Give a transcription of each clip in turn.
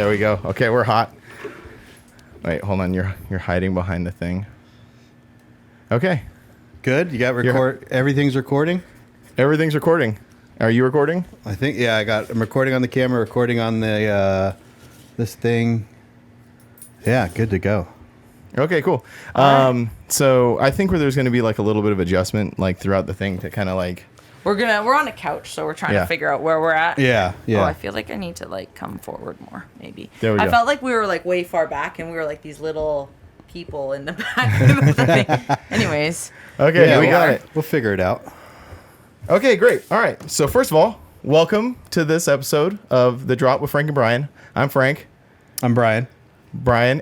There we go. Okay, we're hot. Wait, hold on. You're hiding behind the thing. Okay. Good. You got everything's recording? Everything's recording. Are you recording? I think, yeah, I'm recording on the camera, recording on the this thing. Yeah, good to go. Okay, cool. So I think there's going to be like a little bit of adjustment like throughout the thing to kind of like. We're on a couch, so we're trying to figure out where we're at. Yeah. Oh, I feel like I need to like come forward more, maybe. There we go. I felt like we were like way far back, and we were like these little people in the back of the thing. Anyways. Okay, yeah, we got it. We'll figure it out. Okay, great. All right. So first of all, welcome to this episode of The Drop with Frank and Brian. I'm Frank. I'm Brian.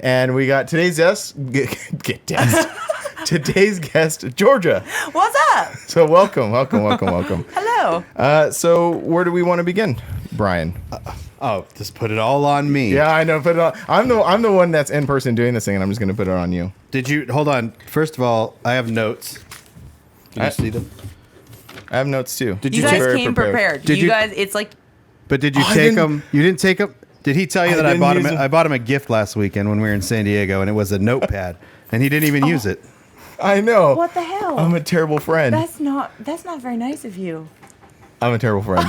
And we got today's guest. Today's guest, Georjah. What's up? So welcome. Hello. So where do we want to begin, Brian? Just put it all on me. Yeah, I know. Put it on. I'm the one that's in person doing this thing, and I'm just going to put it on you. Hold on. First of all, I have notes. Can you see them? I have notes too. You guys came prepared. You guys, it's like. But did you take them? You didn't take them. Did he tell you that I bought him a gift last weekend when we were in San Diego, and it was a notepad, and he didn't even use it. I know. What the hell? I'm a terrible friend. That's not very nice of you. I'm a terrible friend.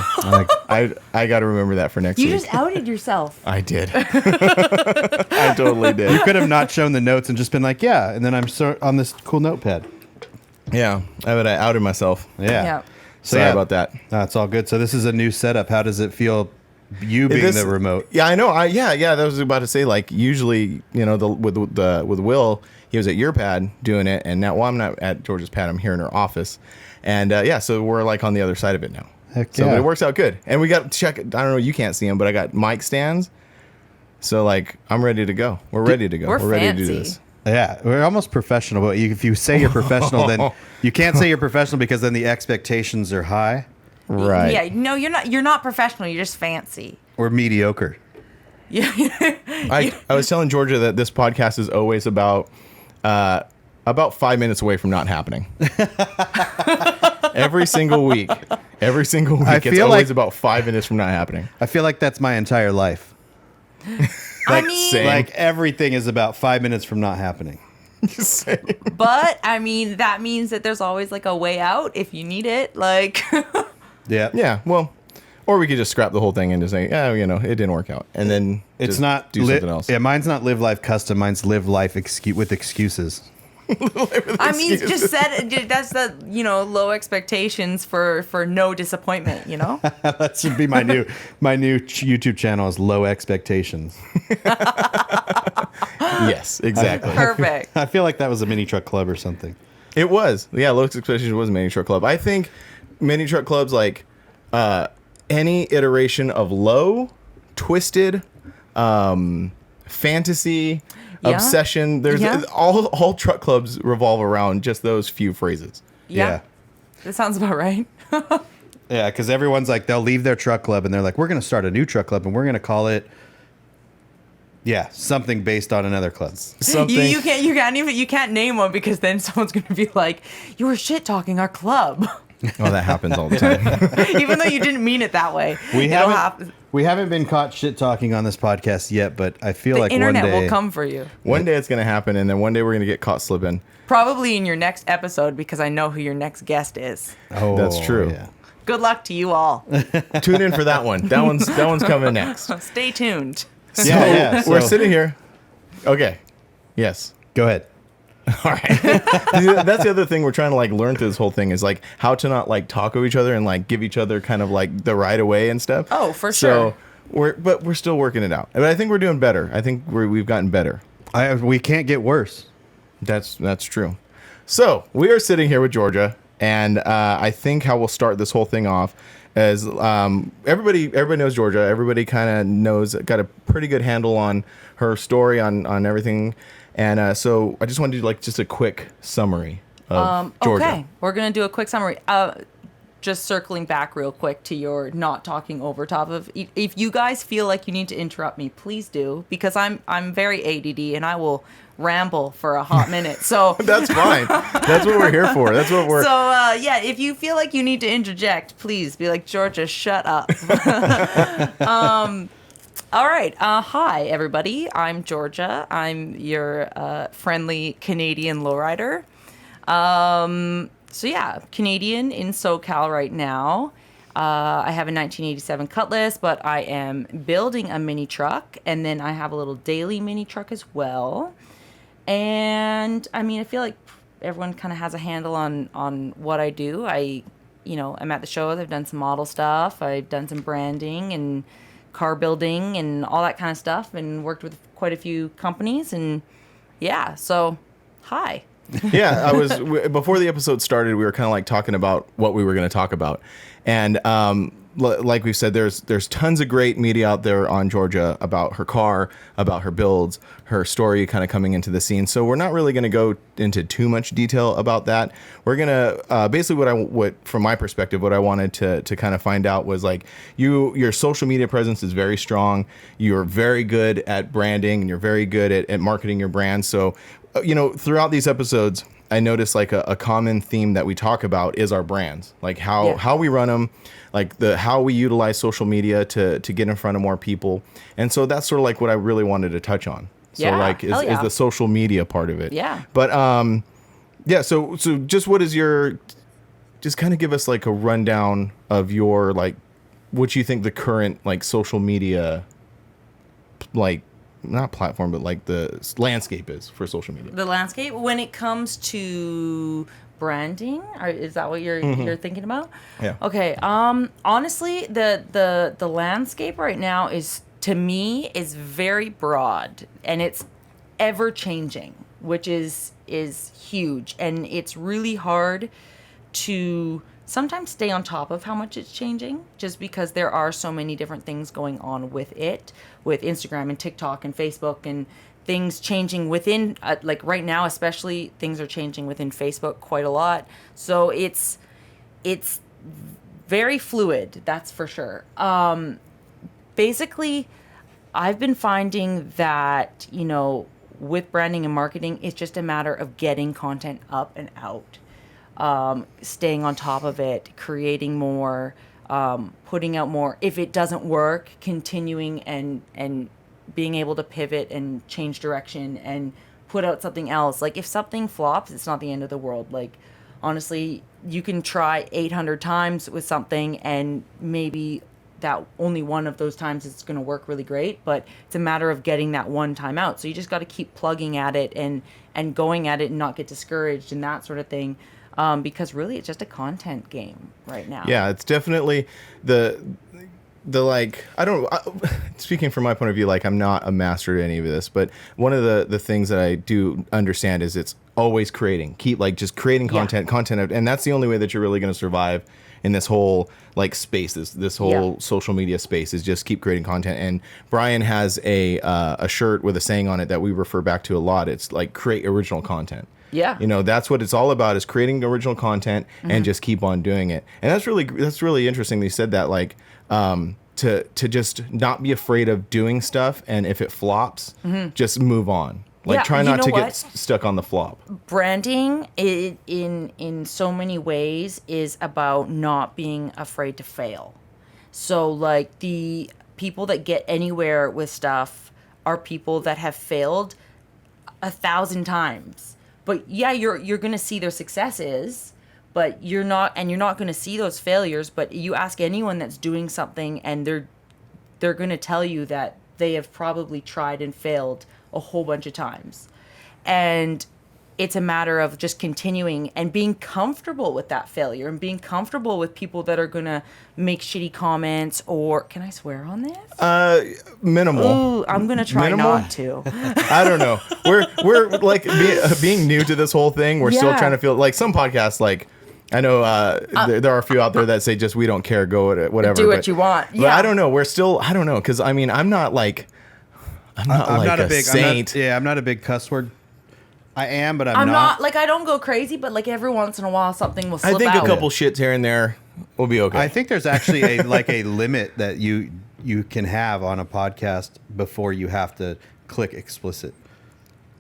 I got to remember that for next week. You just outed yourself. I did. I totally did. You could have not shown the notes and just been like, yeah, and then I'm on this cool notepad. Yeah, but I outed myself. Yeah. Sorry about that. It's all good. So this is a new setup. How does it feel, you being the remote? Yeah, I know. That was about to say, like, usually, with Will, he was at your pad doing it, and now, I'm not at Georgia's pad. I'm here in her office, and so we're like on the other side of it now. Heck so yeah. but it works out good, and we got to check. I don't know, you can't see them, but I got mic stands, so like I'm ready to go. We're ready to go. We're ready fancy. to do this. Yeah, we're almost professional. But if you say you're professional, then you can't say you're professional because then the expectations are high. Right. Yeah. No, you're not. You're not professional. You're just fancy. Or mediocre. Yeah. I was telling Georgia that this podcast is always about 5 minutes away from not happening. Every single week. It's always about 5 minutes from not happening. I feel like that's my entire life. Like everything is about 5 minutes from not happening. But I mean, that means that there's always like a way out if you need it. Like. Yeah. Well, or we could just scrap the whole thing and just say, it didn't work out, and then it's not do something else. Yeah, mine's not live life custom. Mine's live life with excuses. I mean, just said that's the low expectations for no disappointment. That should be my new YouTube channel is low expectations. Yes, exactly. Perfect. I feel like that was a mini truck club or something. It was. Yeah, low expectations was a mini truck club. I think mini truck clubs like any iteration of low, twisted, fantasy. Yeah. Obsession. There's all truck clubs revolve around just those few phrases. Yeah. That sounds about right. Yeah, because everyone's like, they'll leave their truck club and they're like, we're going to start a new truck club and we're going to call it, something based on another club. Something. You can't name one because then someone's going to be like, you were shit talking our club. Oh, that happens all the time. Even though you didn't mean it that way. We haven't been caught shit talking on this podcast yet, but I feel like one day... The internet will come for you. One day it's going to happen, and then one day we're going to get caught slipping. Probably in your next episode, because I know who your next guest is. Oh, that's true. Yeah. Good luck to you all. Tune in for that one. That one's coming next. Stay tuned. So we're sitting here. Okay. Yes. Go ahead. All right. That's the other thing we're trying to like learn through this whole thing is like how to not like talk to each other and like give each other kind of like the right of way and stuff. Oh, for sure. So we're still working it out. But I think we're doing better. I think we've gotten better. We can't get worse. That's true. So we are sitting here with Georjah, and I think how we'll start this whole thing off is everybody knows Georjah. Everybody kind of got a pretty good handle on her story on everything. And so I just wanted to do like just a quick summary of Georjah. Okay, we're going to do a quick summary. Just circling back real quick to your not talking over top of. If you guys feel like you need to interrupt me, please do, because I'm very ADD and I will ramble for a hot minute. So that's fine. That's what we're here for. That's what we're. So if you feel like you need to interject, please be like, Georjah, shut up. All right. Hi, everybody. I'm Georgia. I'm your friendly Canadian lowrider. So yeah, Canadian in SoCal right now. I have a 1987 Cutlass, but I am building a mini truck, and then I have a little daily mini truck as well. And I mean, I feel like everyone kind of has a handle on what I do. I'm at the shows. I've done some model stuff. I've done some branding and car building and all that kind of stuff, and worked with quite a few companies. And yeah, so hi. Yeah, before the episode started, we were kind of like talking about what we were going to talk about, and like we said, there's tons of great media out there on Georgia about her car, about her builds, her story kind of coming into the scene. So we're not really going to go into too much detail about that. We're going to basically what from my perspective, what I wanted to kind of find out was like your social media presence is very strong. You're very good at branding and you're very good at marketing your brand. So throughout these episodes, I noticed like a common theme that we talk about is our brands, like how we run them, like how we utilize social media to get in front of more people. And so that's sort of like what I really wanted to touch on. So is the social media part of it. Yeah. But so just what is just kind of give us like a rundown of your like what you think the current like social media like not platform, but like the landscape is for social media. The landscape when it comes to branding, is that what you're thinking about? Yeah. Okay. Honestly, the landscape right now is, to me, is very broad, and it's ever changing, which is huge, and it's really hard to sometimes stay on top of how much it's changing, just because there are so many different things going on with it, with Instagram and TikTok and Facebook, and things changing within, like right now especially, things are changing within Facebook quite a lot. So it's very fluid, that's for sure. Basically, I've been finding that, with branding and marketing, it's just a matter of getting content up and out. Staying on top of it, creating more, putting out more. If it doesn't work, continuing and being able to pivot and change direction and put out something else. Like if something flops, it's not the end of the world. Like honestly, you can try 800 times with something and maybe that only one of those times it's going to work really great, but it's a matter of getting that one time out. So you just got to keep plugging at it and going at it and not get discouraged and that sort of thing. Because really it's just a content game right now. Yeah, it's definitely the like, speaking from my point of view, like I'm not a master at any of this, but one of the things that I do understand is it's always creating, just creating content, and that's the only way that you're really going to survive in this whole like space, this whole social media space, is just keep creating content. And Brian has a shirt with a saying on it that we refer back to a lot. It's like create original content. Yeah. That's what it's all about, is creating original content and just keep on doing it. And that's really interesting that you said that, like, to just not be afraid of doing stuff. And if it flops, just move on. Like try not to get stuck on the flop. Branding in so many ways is about not being afraid to fail. So like the people that get anywhere with stuff are people that have failed 1,000 times. But yeah, you're going to see their successes, but you're not going to see those failures. But you ask anyone that's doing something, and they're going to tell you that they have probably tried and failed a whole bunch of times. And it's a matter of just continuing and being comfortable with that failure and being comfortable with people that are going to make shitty comments. Or can I swear on this? Minimal. Ooh, I'm going to try not to. I don't know. We're like being new to this whole thing. We're still trying to feel like some podcasts, like I know there are a few out there that say just we don't care, go at it, whatever. Do what you want. Yeah. But I don't know. I don't know, because I mean I'm not a saint. I'm not a big cuss word. I am, but I'm not. Like I don't go crazy, but like every once in a while something will slip out. I think a couple shits here and there will be okay. I think there's actually a limit that you can have on a podcast before you have to click explicit.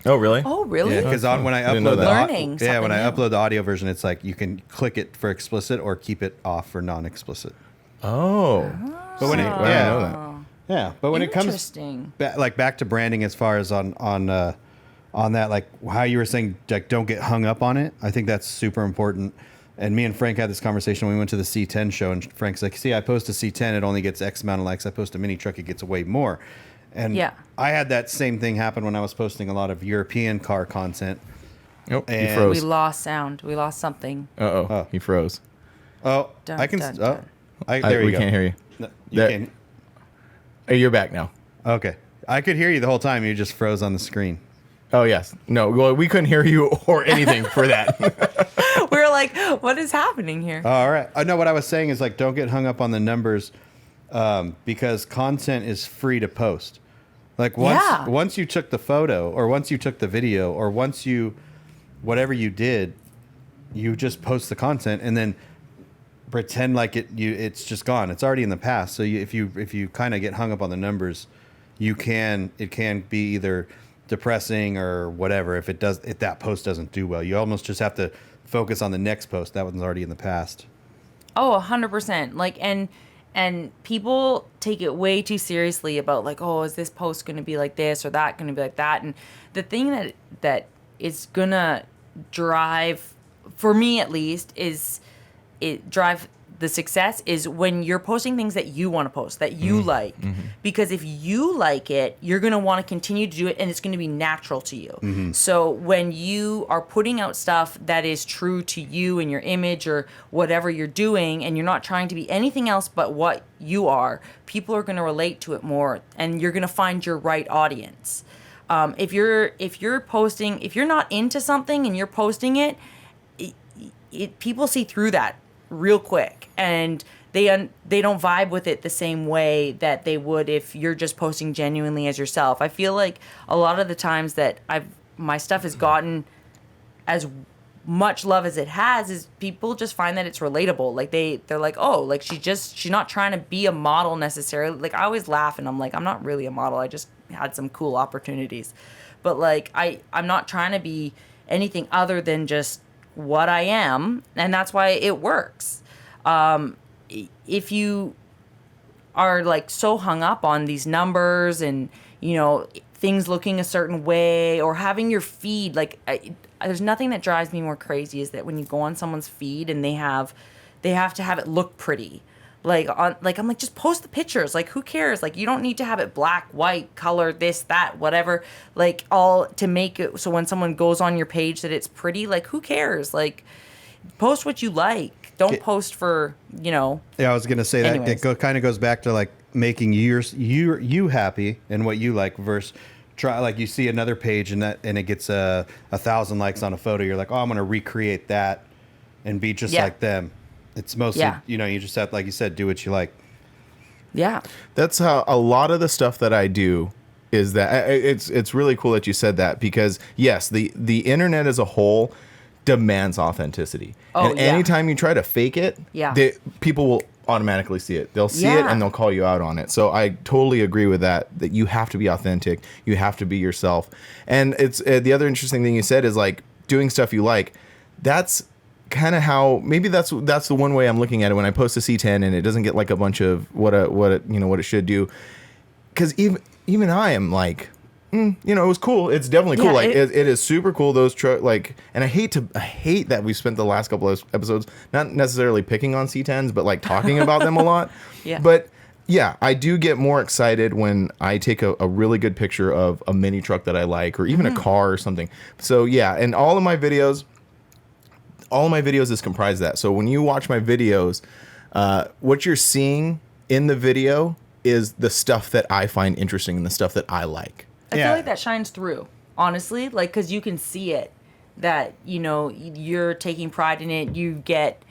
Oh really? Oh really? Yeah, because when I upload the audio version, it's like you can click it for explicit or keep it off for non-explicit. Oh. But when I didn't know that. Yeah, but when it comes Interesting. back to branding, as far as on that, like how you were saying, like don't get hung up on it. I think that's super important. And me and Frank had this conversation when we went to the C10 show, and Frank's like, "See, I post a C10, it only gets X amount of likes. I post a mini truck, it gets way more." And I had that same thing happen when I was posting a lot of European car content. Oh, he froze. We lost sound. We lost something. Oh, he froze. Oh, Dun, I can. dun, Oh, dun. there you we go. can't hear you. No, you can. Hey, you're back now. Okay, I could hear you the whole time. You just froze on the screen. Oh yes. No. Well, we couldn't hear you or anything for that. We were like, what is happening here? All right. I know what I was saying is like don't get hung up on the numbers, because content is free to post. Like once you took the photo or once you took the video or once you whatever you did, you just post the content and then pretend like it's just gone. It's already in the past. So if you kind of get hung up on the numbers, it can be either depressing or whatever if that post doesn't do well. You almost just have to focus on the next post. That one's already in the past. Oh, 100%. Like, and people take it way too seriously about like, oh, is this post going to be like this or that going to be like that? And the thing that is going to drive, for me at least, drive the success is when you're posting things that you want to post, that you like. Mm-hmm. Because if you like it, you're going to want to continue to do it and it's going to be natural to you. Mm-hmm. So when you are putting out stuff that is true to you and your image or whatever you're doing and you're not trying to be anything else but what you are, people are going to relate to it more and you're going to find your right audience. If you're not into something and you're posting it, people see through that real quick and they don't vibe with it the same way that they would if you're just posting genuinely as yourself. I feel like a lot of the times that my stuff has gotten as much love as it has is people just find that it's relatable. Like they're like, oh, like she's not trying to be a model necessarily. Like I always laugh and I'm like, I'm not really a model. I just had some cool opportunities. But like I'm not trying to be anything other than just what I am, and that's why it works. If you are like so hung up on these numbers and things looking a certain way or having your feed there's nothing that drives me more crazy is that when you go on someone's feed and they have to have it look pretty. I'm like, just post the pictures. Like, who cares? Like, you don't need to have it black, white, color, this, that, whatever. Like, all to make it so when someone goes on your page that it's pretty. Like, who cares? Like, post what you like. Don't post for, Yeah, I was gonna say anyways. That it kind of goes back to like making you happy and what you like versus like you see another page and it gets 1,000 likes on a photo. You're like, oh, I'm gonna recreate that and be just like them. It's mostly, you just have, like you said, do what you like. Yeah. That's how a lot of the stuff that I do is that it's really cool that you said that because yes, the internet as a whole demands authenticity. Oh, and anytime you try to fake it, people will automatically see it. They'll see it and they'll call you out on it. So I totally agree with that you have to be authentic. You have to be yourself. And it's the other interesting thing you said is like doing stuff you like. That's kind of how maybe that's the one way I'm looking at it when I post a C10 and it doesn't get like a bunch of what it should do, because even I am like it was cool. It's definitely cool. It is super cool. Those and I hate that we spent the last couple of episodes not necessarily picking on C10s but like talking about them a lot. But yeah, I do get more excited when I take a really good picture of a mini truck that I like or even a car or something. So yeah, and all of my videos is comprised of that. So when you watch my videos, what you're seeing in the video is the stuff that I find interesting and the stuff that I like. I feel like that shines through, honestly, like, because you can see it, that, you're taking pride in it. You get,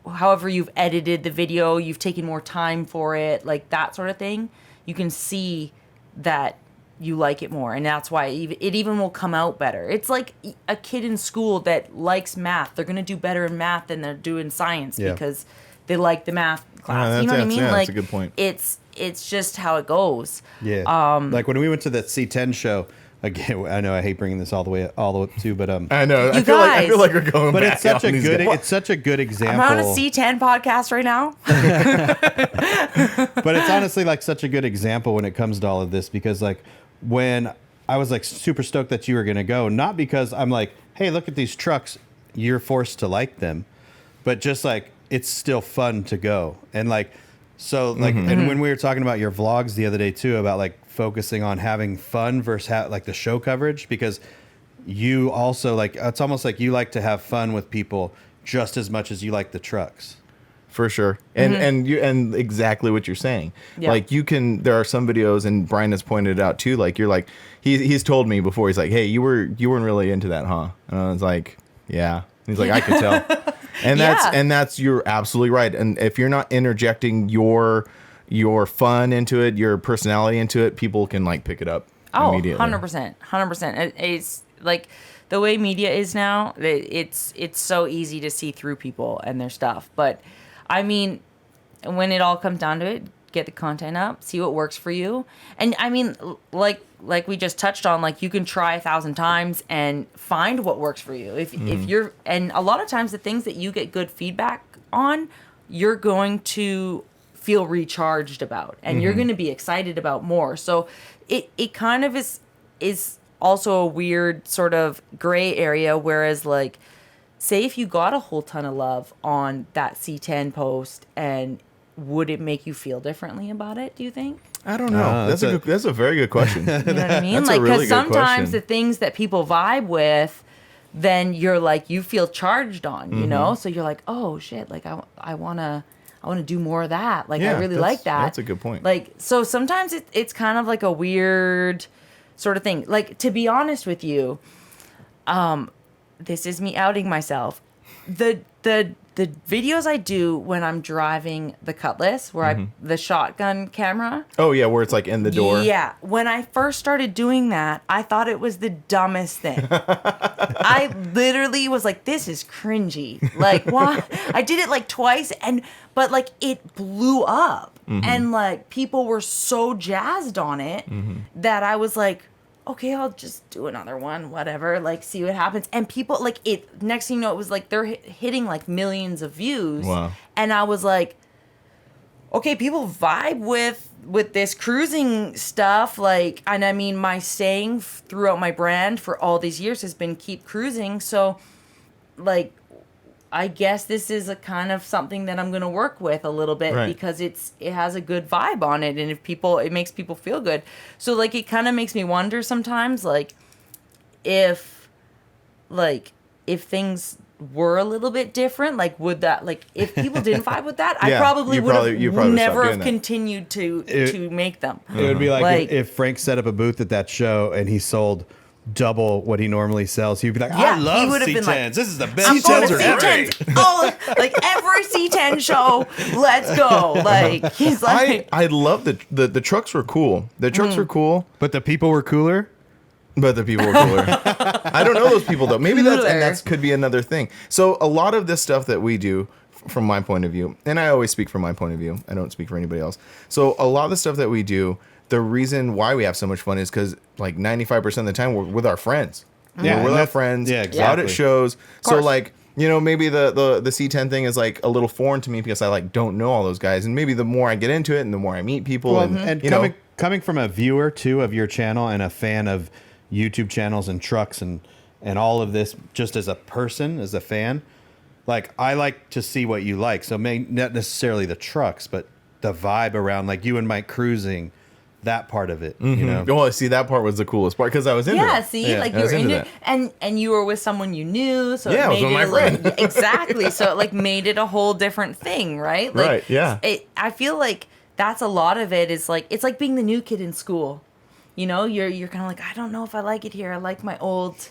however you've edited the video, you've taken more time for it, like that sort of thing. You can see that you like it more, and that's why it even will come out better. It's like a kid in school that likes math. They're going to do better in math than they're doing science because they like the math class. You know what I mean? That's a good point. It's just how it goes. Yeah. Like when we went to that C10 show, again, I know I hate bringing this all the way up to, but I know. You I feel like guys. we're going but back it's such on a these good guys. it's such a good example. I'm on a C10 podcast right now. But it's honestly like such a good example when it comes to all of this, because like when I was like super stoked that you were going to go, not because I'm like, hey, look at these trucks, you're forced to like them, but just like it's still fun to go. And like, so like, and when we were talking about your vlogs the other day too, about like focusing on having fun versus like the show coverage, because you also like, it's almost like you like to have fun with people just as much as you like the trucks. For sure. And exactly what you're saying. Yeah. Like there are some videos, and Brian has pointed it out too, like you're like, he's told me before, he's like, hey, you weren't really into that, huh? And I was like, yeah. He's like, I could tell. And that's you're absolutely right. And if you're not interjecting your fun into it, your personality into it, people can like pick it up immediately. 100%. It's like the way media is now, it's so easy to see through people and their stuff. But I mean, when it all comes down to it, get the content up, see what works for you. And I mean, like we just touched on, like you can try 1,000 times and find what works for you. If you're, and a lot of times the things that you get good feedback on, you're going to feel recharged about, and you're going to be excited about more. So it kind of is also a weird sort of gray area. Whereas like, say if you got a whole ton of love on that C10 post, and would it make you feel differently about it, do you think? I don't know. That's a very good question. You know what I mean? That's Like, a really because good sometimes question. the things that people vibe with, then you're like, you feel charged on, you know? So you're like, oh shit, like I wanna do more of that. Like, Yeah, I really like that. That's a good point. Like, so sometimes it's kind of like a weird sort of thing. Like, to be honest with you, this is me outing myself. The videos I do when I'm driving the Cutlass, where the shotgun camera. Oh yeah, where it's like in the door. Yeah. When I first started doing that, I thought it was the dumbest thing. I literally was like, this is cringy. Like, why? I did it like twice, but like it blew up. And like people were so jazzed on it that I was like, okay, I'll just do another one, whatever, like see what happens. And people like it, next thing you know, it was like they're hitting like millions of views. Wow. And I was like, okay, people vibe with this cruising stuff. Like, and I mean, my saying throughout my brand for all these years has been keep cruising. So like, I guess this is a kind of something that I'm going to work with a little bit, because it has a good vibe on it. And it makes people feel good. So like, it kind of makes me wonder sometimes, like if things were a little bit different, like would that, like if people didn't vibe with that, I probably would have never have continued to make them. It would be like if Frank set up a booth at that show and he sold double what he normally sells, he'd be like, I love C10s. Like, this is the best C10s are ever. Oh, like every C10 show, let's go. Like he's like, I love the trucks were cool. The trucks were cool, But the people were cooler. but the people were cooler. I don't know those people though. Maybe that's could be another thing. So a lot of this stuff that we do, from my point of view, and I always speak from my point of view, I don't speak for anybody else. So a lot of the stuff that we do, the reason why we have so much fun is because like 95% of the time we're with our friends. Yeah, We're with our friends. yeah, Out exactly. at shows. So course. like, you know, maybe the C10 thing is like a little foreign to me because I like don't know all those guys. And maybe the more I get into it and the more I meet people, Well, and and coming from a viewer too of your channel and a fan of YouTube channels and trucks and all of this, just as a person, as a fan, like I like to see what you like. So not necessarily the trucks, but the vibe around like you and Mike cruising, that part of it, you know. Well, see, that part was the coolest part because I was into it. Like I you was were into into it, and you were with someone you knew, so Yeah, I was with my friend. Exactly. So it like made it a whole different thing, right? Like, Right, yeah. I feel like that's a lot of it. Is like it's like being the new kid in school. You know, you're kind of like, I don't know if I like it here. I like my old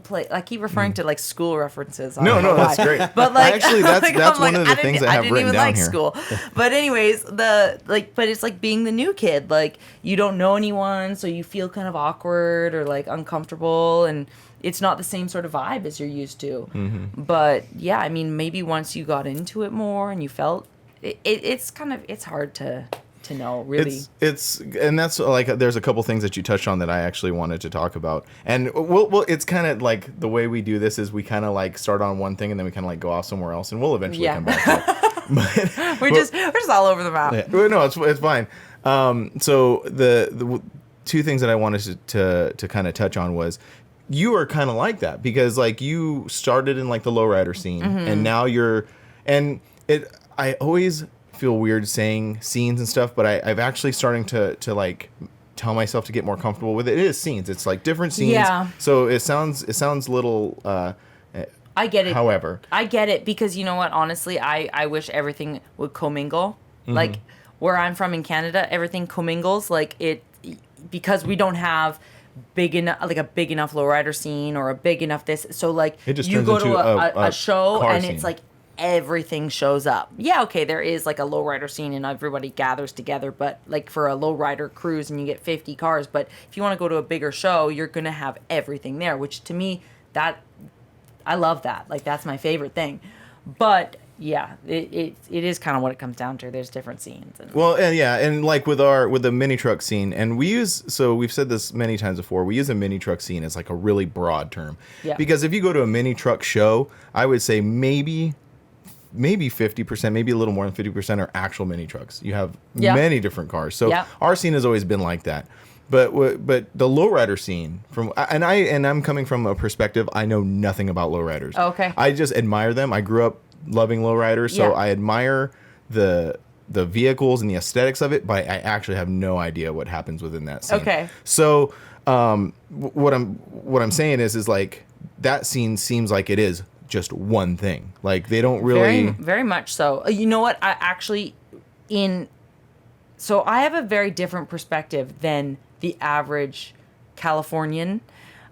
place. I keep referring to like school references. I don't know that's why. great. But like, Actually, that's I'm one of the things I have didn't written even down like here. school. But anyways, but it's like being the new kid. Like you don't know anyone, so you feel kind of awkward or like uncomfortable, and it's not the same sort of vibe as you're used to. But yeah, I mean, maybe once you got into it more and you felt it's hard to to know, really. And that's like, there's a couple things that you touched on that I actually wanted to talk about. And we'll it's kind of like the way we do this is we kind of like start on one thing and then we kind of like go off somewhere else, and we'll eventually come back to it. We're just all over the map. Yeah. Well, no, it's fine. So the two things that I wanted to kind of touch on was, you are kind of like that because like you started in like the lowrider scene, and now I always feel weird saying scenes and stuff, but I've actually starting to like tell myself to get more comfortable with it. It is scenes. It's like different scenes. Yeah. So it sounds little. I get it. However, I get it because you know what? Honestly, I wish everything would commingle. Like where I'm from in Canada, everything commingles. Like it, because we don't have a big enough lowrider scene or a big enough this. So like you go to a show and it's like everything shows up. Yeah, okay, there is like a lowrider scene and everybody gathers together, but like for a lowrider cruise and you get 50 cars. But if you want to go to a bigger show, you're gonna have everything there, which to me, that I love that. Like that's my favorite thing. But yeah, it is kind of what it comes down to. There's different scenes. And like with the mini truck scene, and we've said this many times before, we use a mini truck scene as like a really broad term. Yeah. Because if you go to a mini truck show, I would say maybe 50%, maybe a little more than 50% are actual mini trucks. You have many different cars. So our scene has always been like that. But the lowrider scene I'm coming from a perspective, I know nothing about lowriders. Okay. I just admire them. I grew up loving lowriders, so I admire the vehicles and the aesthetics of it, but I actually have no idea what happens within that scene. Okay. So what I'm saying is like that scene seems like it is just one thing. Like they don't really very, very much so. You know what? So I have a very different perspective than the average Californian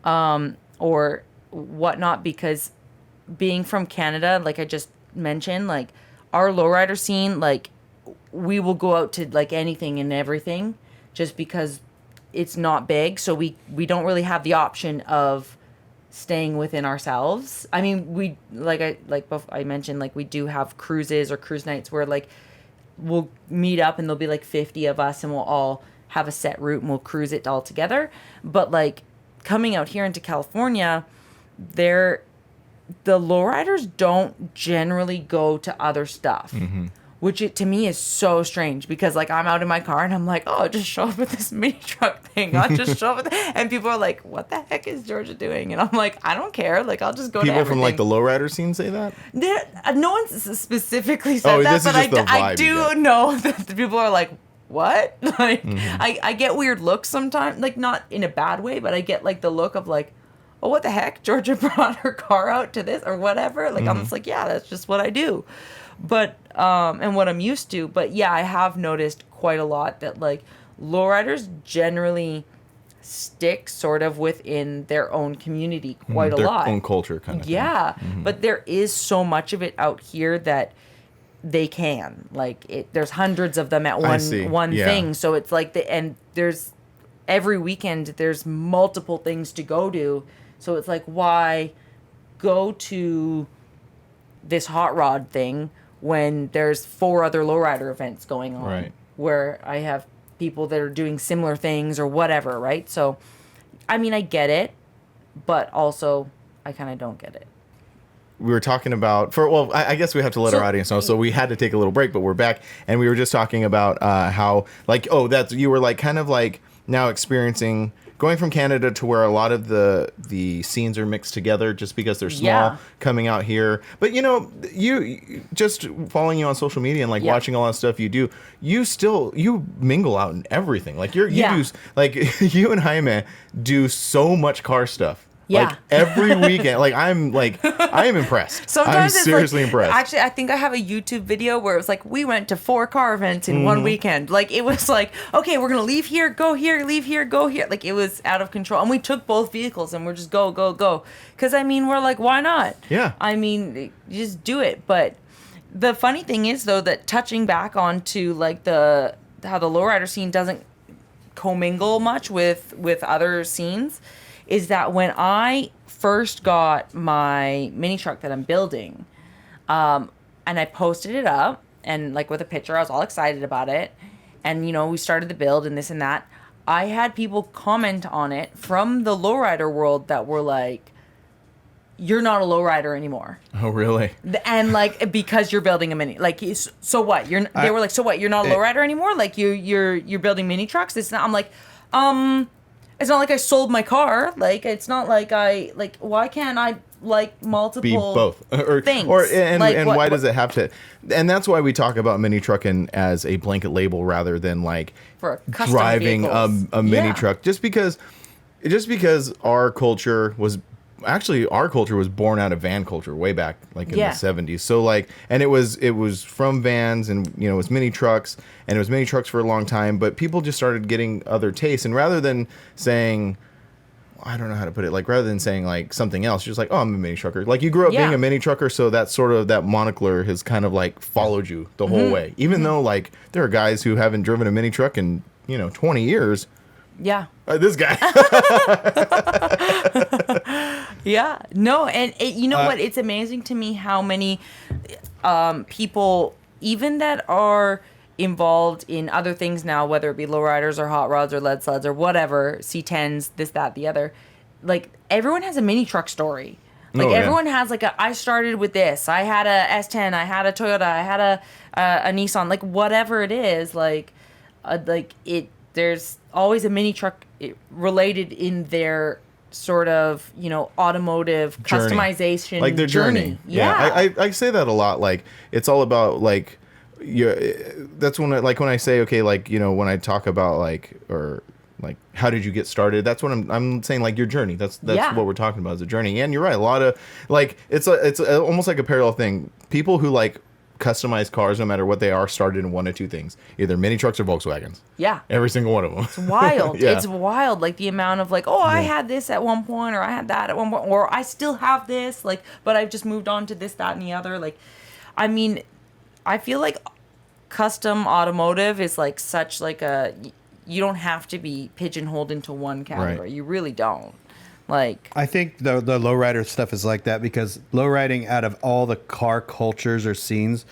or whatnot, because being from Canada, like I just mentioned, like our lowrider scene, like we will go out to like anything and everything just because it's not big. So we don't really have the option of staying within ourselves. I mean, we I mentioned, like we do have cruises or cruise nights where like we'll meet up and there'll be like 50 of us and we'll all have a set route and we'll cruise it all together. But like coming out here into California, the lowriders don't generally go to other stuff, which to me is so strange because like I'm out in my car and I'm like, oh, just show up with this mini truck thing. I'll just show up with and people are like, what the heck is Georgia doing? And I'm like, I don't care. Like I'll just go to everything. People from like the lowrider scene say that? No one specifically said that, but I do know that the people are like, what? Like I get weird looks sometimes, like not in a bad way, but I get like the look of like, oh, what the heck? Georgia brought her car out to this or whatever. Like I'm just like, yeah, that's just what I do. But and what I'm used to. But yeah, I have noticed quite a lot that like lowriders generally stick sort of within their own community quite a lot. Their own culture kind of thing. Yeah. But there is so much of it out here that they can. Like there's hundreds of them at one thing. So it's like and there's every weekend there's multiple things to go to. So it's like, why go to this hot rod thing when there's 4 other lowrider events going on, right, where I have people that are doing similar things or whatever, right? So, I mean, I get it, but also I kind of don't get it. We were talking about I guess we have to let our audience know. So we had to take a little break, but we're back, and we were just talking about how like you were like kind of like now experiencing going from Canada to where a lot of the scenes are mixed together just because they're small, coming out here. But you know, you just following you on social media and like watching a lot of stuff you do, you mingle out in everything. Like you do, like you and Jaime do so much car stuff. Yeah. Like every weekend. I am impressed. Sometimes I'm seriously impressed. Actually, I think I have a YouTube video where it was like, we went to 4 car events in one weekend. Like, it was like, okay, we're going to leave here, go here, leave here, go here. Like, it was out of control. And we took both vehicles and we're just go, go, go. Because, I mean, we're like, why not? Yeah. I mean, you just do it. But the funny thing is, though, that touching back onto, like, how the lowrider scene doesn't commingle much with other scenes, is that when I first got my mini truck that I'm building, and I posted it up, and like with a picture, I was all excited about it. and we started the build and this and that. I had people comment on it from the lowrider world that were like, "You're not a lowrider anymore." Oh, really? And like, because you're building a mini, like, so what? They were like, "So what? You're not a lowrider anymore? Like, you're building mini trucks?" It's not. I'm like, it's not like I sold my car. Like, it's not like why can't I like multiple Be both things? And why does it have to? And that's why we talk about mini trucking as a blanket label rather than like for custom driving vehicles. a mini truck. Just because our culture was born out of van culture way back like in the 70s. So like, and it was from vans, and it was mini trucks, and it was mini trucks for a long time, but people just started getting other tastes, and rather than saying, I don't know how to put it, like rather than saying like something else, you're just like, oh, I'm a mini trucker. Like you grew up being a mini trucker, so that sort of that moniker has kind of like followed you the whole way. Even though like there are guys who haven't driven a mini truck in 20 years. Yeah. This guy. Yeah. No, and you know what? It's amazing to me how many people, even that are involved in other things now, whether it be lowriders or hot rods or lead sleds or whatever, C10s, this, that, the other, like everyone has a mini truck story. Like everyone has like I started with this. I had a S10. I had a Toyota. I had a Nissan. Like whatever it is, there's always a mini truck related in their sort of automotive journey. Customization, like their journey. Yeah. I say that a lot. Like it's all about like that's when I say, okay, like when I talk about like or like how did you get started, that's what I'm saying, like your journey. That's what we're talking about, is a journey. And you're right, a lot of like it's almost like a parallel thing. People who like customize cars, no matter what they are, started in one of two things: either mini trucks or Volkswagens. Yeah. Every single one of them. It's wild. Yeah. It's wild. Like the amount of like, I had this at one point, or I had that at one point, or I still have this, like, but I've just moved on to this, that, and the other. Like, I mean, I feel like custom automotive is like such like you don't have to be pigeonholed into one category. Right. You really don't. Like, I think the lowrider stuff is like that because lowriding, out of all the car cultures or scenes,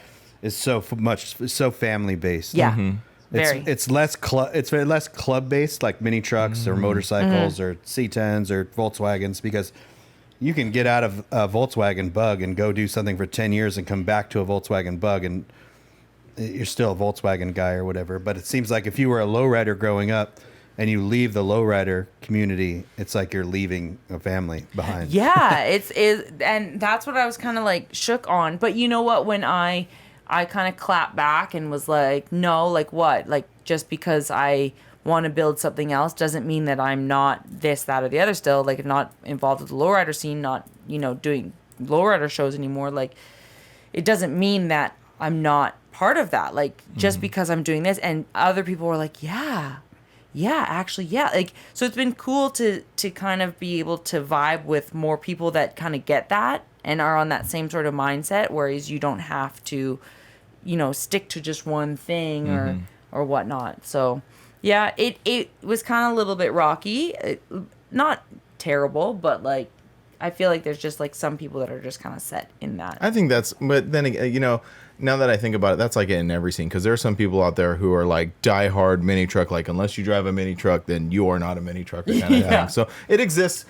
is so family based. Yeah, very. It's less club based, like mini trucks or motorcycles or C10s or Volkswagens, because you can get out of a Volkswagen Bug and go do something for 10 years and come back to a Volkswagen Bug and you're still a Volkswagen guy or whatever. But it seems like if you were a lowrider growing up and you leave the lowrider community, it's like you're leaving a family behind. Yeah, and that's what I was kind of like shook on. But you know what? When I kind of clapped back and was like, no, like what? Like just because I want to build something else doesn't mean that I'm not this, that, or the other still. Like, I'm not involved with the lowrider scene, not, doing lowrider shows anymore. Like, it doesn't mean that I'm not part of that. Like, just because I'm doing this. And other people were like, yeah, actually, yeah. Like, so it's been cool to kind of be able to vibe with more people that kind of get that and are on that same sort of mindset, whereas you don't have to, stick to just one thing or whatnot. So, yeah, it was kind of a little bit rocky. Not terrible, but, like, I feel like there's just, like, some people that are just kind of set in that. I think but then, now that I think about it, that's like in every scene, because there are some people out there who are like diehard mini truck, like unless you drive a mini truck, then you are not a mini trucker kind of thing. So it exists.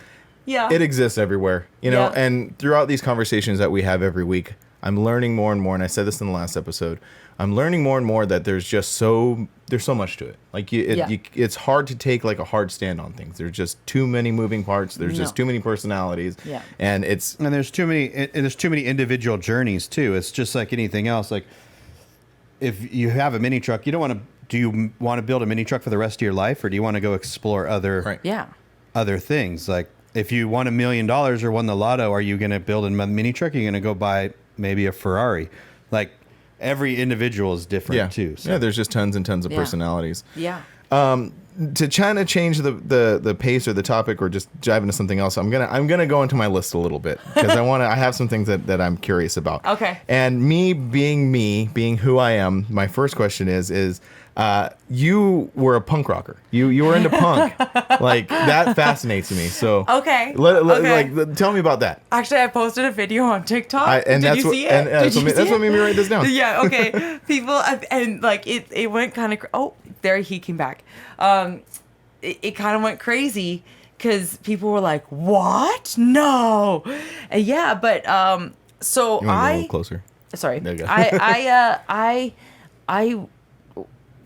Yeah. It exists everywhere, and throughout these conversations that we have every week, I'm learning more and more, and I said this in the last episode, I'm learning more and more that there's so much to it. Like it's hard to take like a hard stand on things. There's just too many moving parts. There's just too many personalities. Yeah. And there's too many individual journeys too. It's just like anything else. Like if you have a mini truck, do you want to build a mini truck for the rest of your life, or do you want to go explore other things? Like if you won $1 million or won the lotto, are you going to build a mini truck? Are you going to go buy maybe a Ferrari? Like, every individual is different too. So. Yeah, there's just tons and tons of personalities. Yeah. To kind of change the pace or the topic, or just dive into something else, I'm gonna go into my list a little bit, because I have some things that I'm curious about. Okay. And me being who I am, my first question is you were a punk rocker. You were into punk. Like, that fascinates me. So okay. Like, tell me about that. Actually, I posted a video on TikTok. Did you see it? That's what made me write this down. Yeah. Okay. People and like it went kind of. there he came back. It kind of went crazy because people were like, "What? No!" And yeah, but so You want to get a little closer? Sorry, There you go. I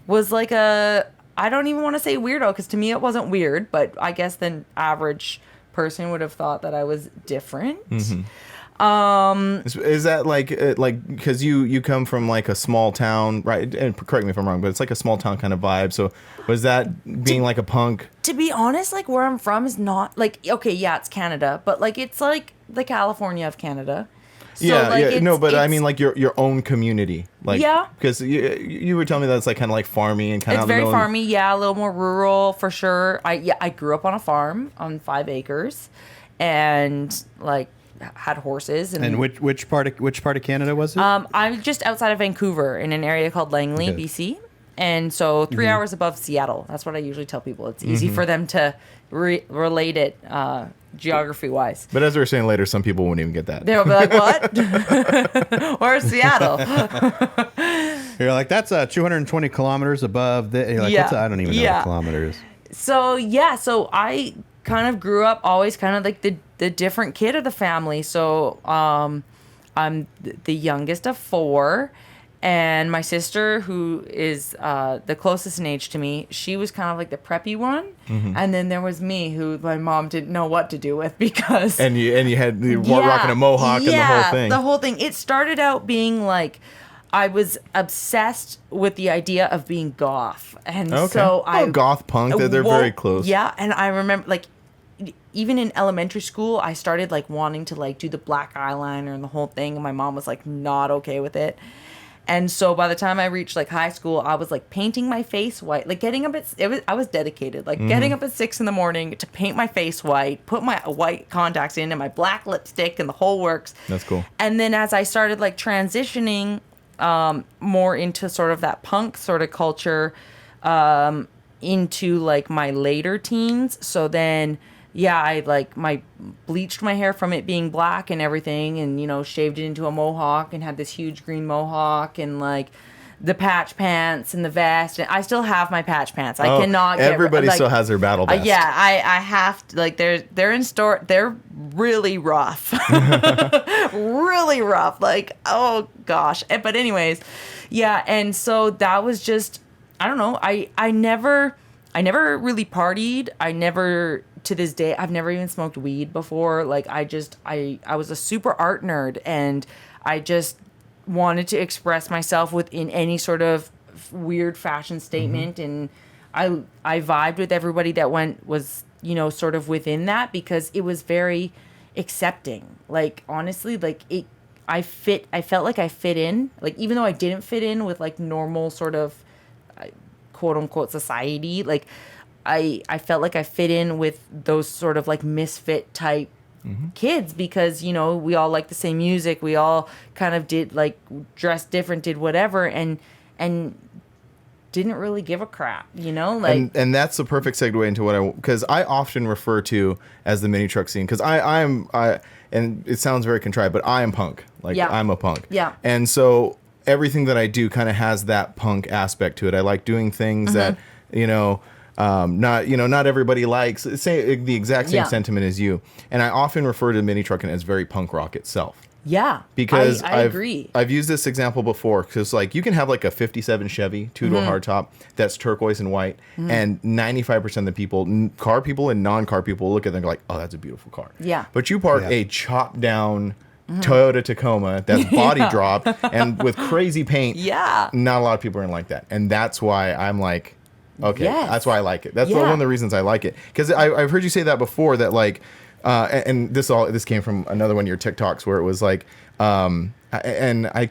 was like a, I don't even want to say weirdo because to me it wasn't weird, but I guess the average person would have thought that I was different. Is that like because you come from like a small town, right? And correct me if I'm wrong, but it's like a small town kind of vibe. So was that being like a punk? To be honest, like where I'm from is not like, okay, yeah, it's Canada, but like it's like the California of Canada. So, Yeah, like, yeah, no, but I it's- mean like your own community, like Yeah. because you were telling me that it's like kind of like farmy and kind of It's very farmy, yeah, a little more rural for sure. I grew up on a farm on 5 acres, and like had horses. And which part of Canada was it? I'm just outside of Vancouver in an area called Langley, Okay. BC, and so 3 hours above Seattle. That's what I usually tell people. It's easy for them to relate it geography wise. But as we were saying later, some people won't even get that. They'll be like, "What? Where's Seattle?" You're like, that's 220 kilometers above the. You're like, Yeah. what's I don't even know Yeah. what kilometers. So yeah, so I kind of grew up always kind of like the different kid of the family. So I'm the youngest of 4, and my sister, who is the closest in age to me, she was kind of like the preppy one, and then there was me, who my mom didn't know what to do with because And you had you were rocking a mohawk and the whole thing. the whole thing. It started out being like I was obsessed with the idea of being goth, and Okay. so I goth punk. They're Well, very close. Yeah, and I remember like even in elementary school, I started like wanting to like do the black eyeliner and the whole thing, and my mom was like not okay with it. And so by the time I reached like high school, I was like painting my face white, like getting up at I was dedicated, like getting up at 6 in the morning to paint my face white, put my white contacts in and my black lipstick and the whole works. That's cool. And then as I started like transitioning more into sort of that punk sort of culture, into like my later teens. So then, yeah, I like bleached my hair from it being black and everything, and shaved it into a mohawk and had this huge green mohawk and like the patch pants and the vest. And I still have my patch pants. I cannot. Everybody still has their battle vest. Yeah, I have to, like they're in store. They're really rough, really rough. Like, oh gosh. But anyways, yeah. And so that was just, I don't know. I never really partied. I never, to this day, I've never even smoked weed before. Like I was a super art nerd, and I just wanted to express myself within any sort of weird fashion statement. And I vibed with everybody that was sort of within that, because it was very accepting. Like honestly, like I felt like I fit in, like even though I didn't fit in with like normal sort of quote unquote society, like I felt like I fit in with those sort of like misfit type kids, because we all like the same music, we all kind of did like dressed different, did whatever, and didn't really give a crap, like. And that's the perfect segue into what because I often refer to as the mini truck scene, because I and it sounds very contrived, but I am punk. Like Yeah. I'm a punk. Yeah. And so everything that I do kind of has that punk aspect to it. I like doing things that not everybody likes. Say the exact same Yeah. sentiment as you. And I often refer to mini trucking as very punk rock itself. Yeah, Because I agree. I've used this example before, because like you can have like a 57 Chevy 2-door hardtop that's turquoise and white, and 95% of the people, car people and non-car people, look at them and go like, oh, that's a beautiful car. Yeah. But you park a chopped down Toyota Tacoma that's body dropped and with crazy paint. Yeah. Not a lot of people are gonna like that, and that's why I'm like, okay, Yes. that's why I like it. That's Yeah. one of the reasons I like it, because I've heard you say that before, that like. And this came from another one of your TikToks where it was like, and I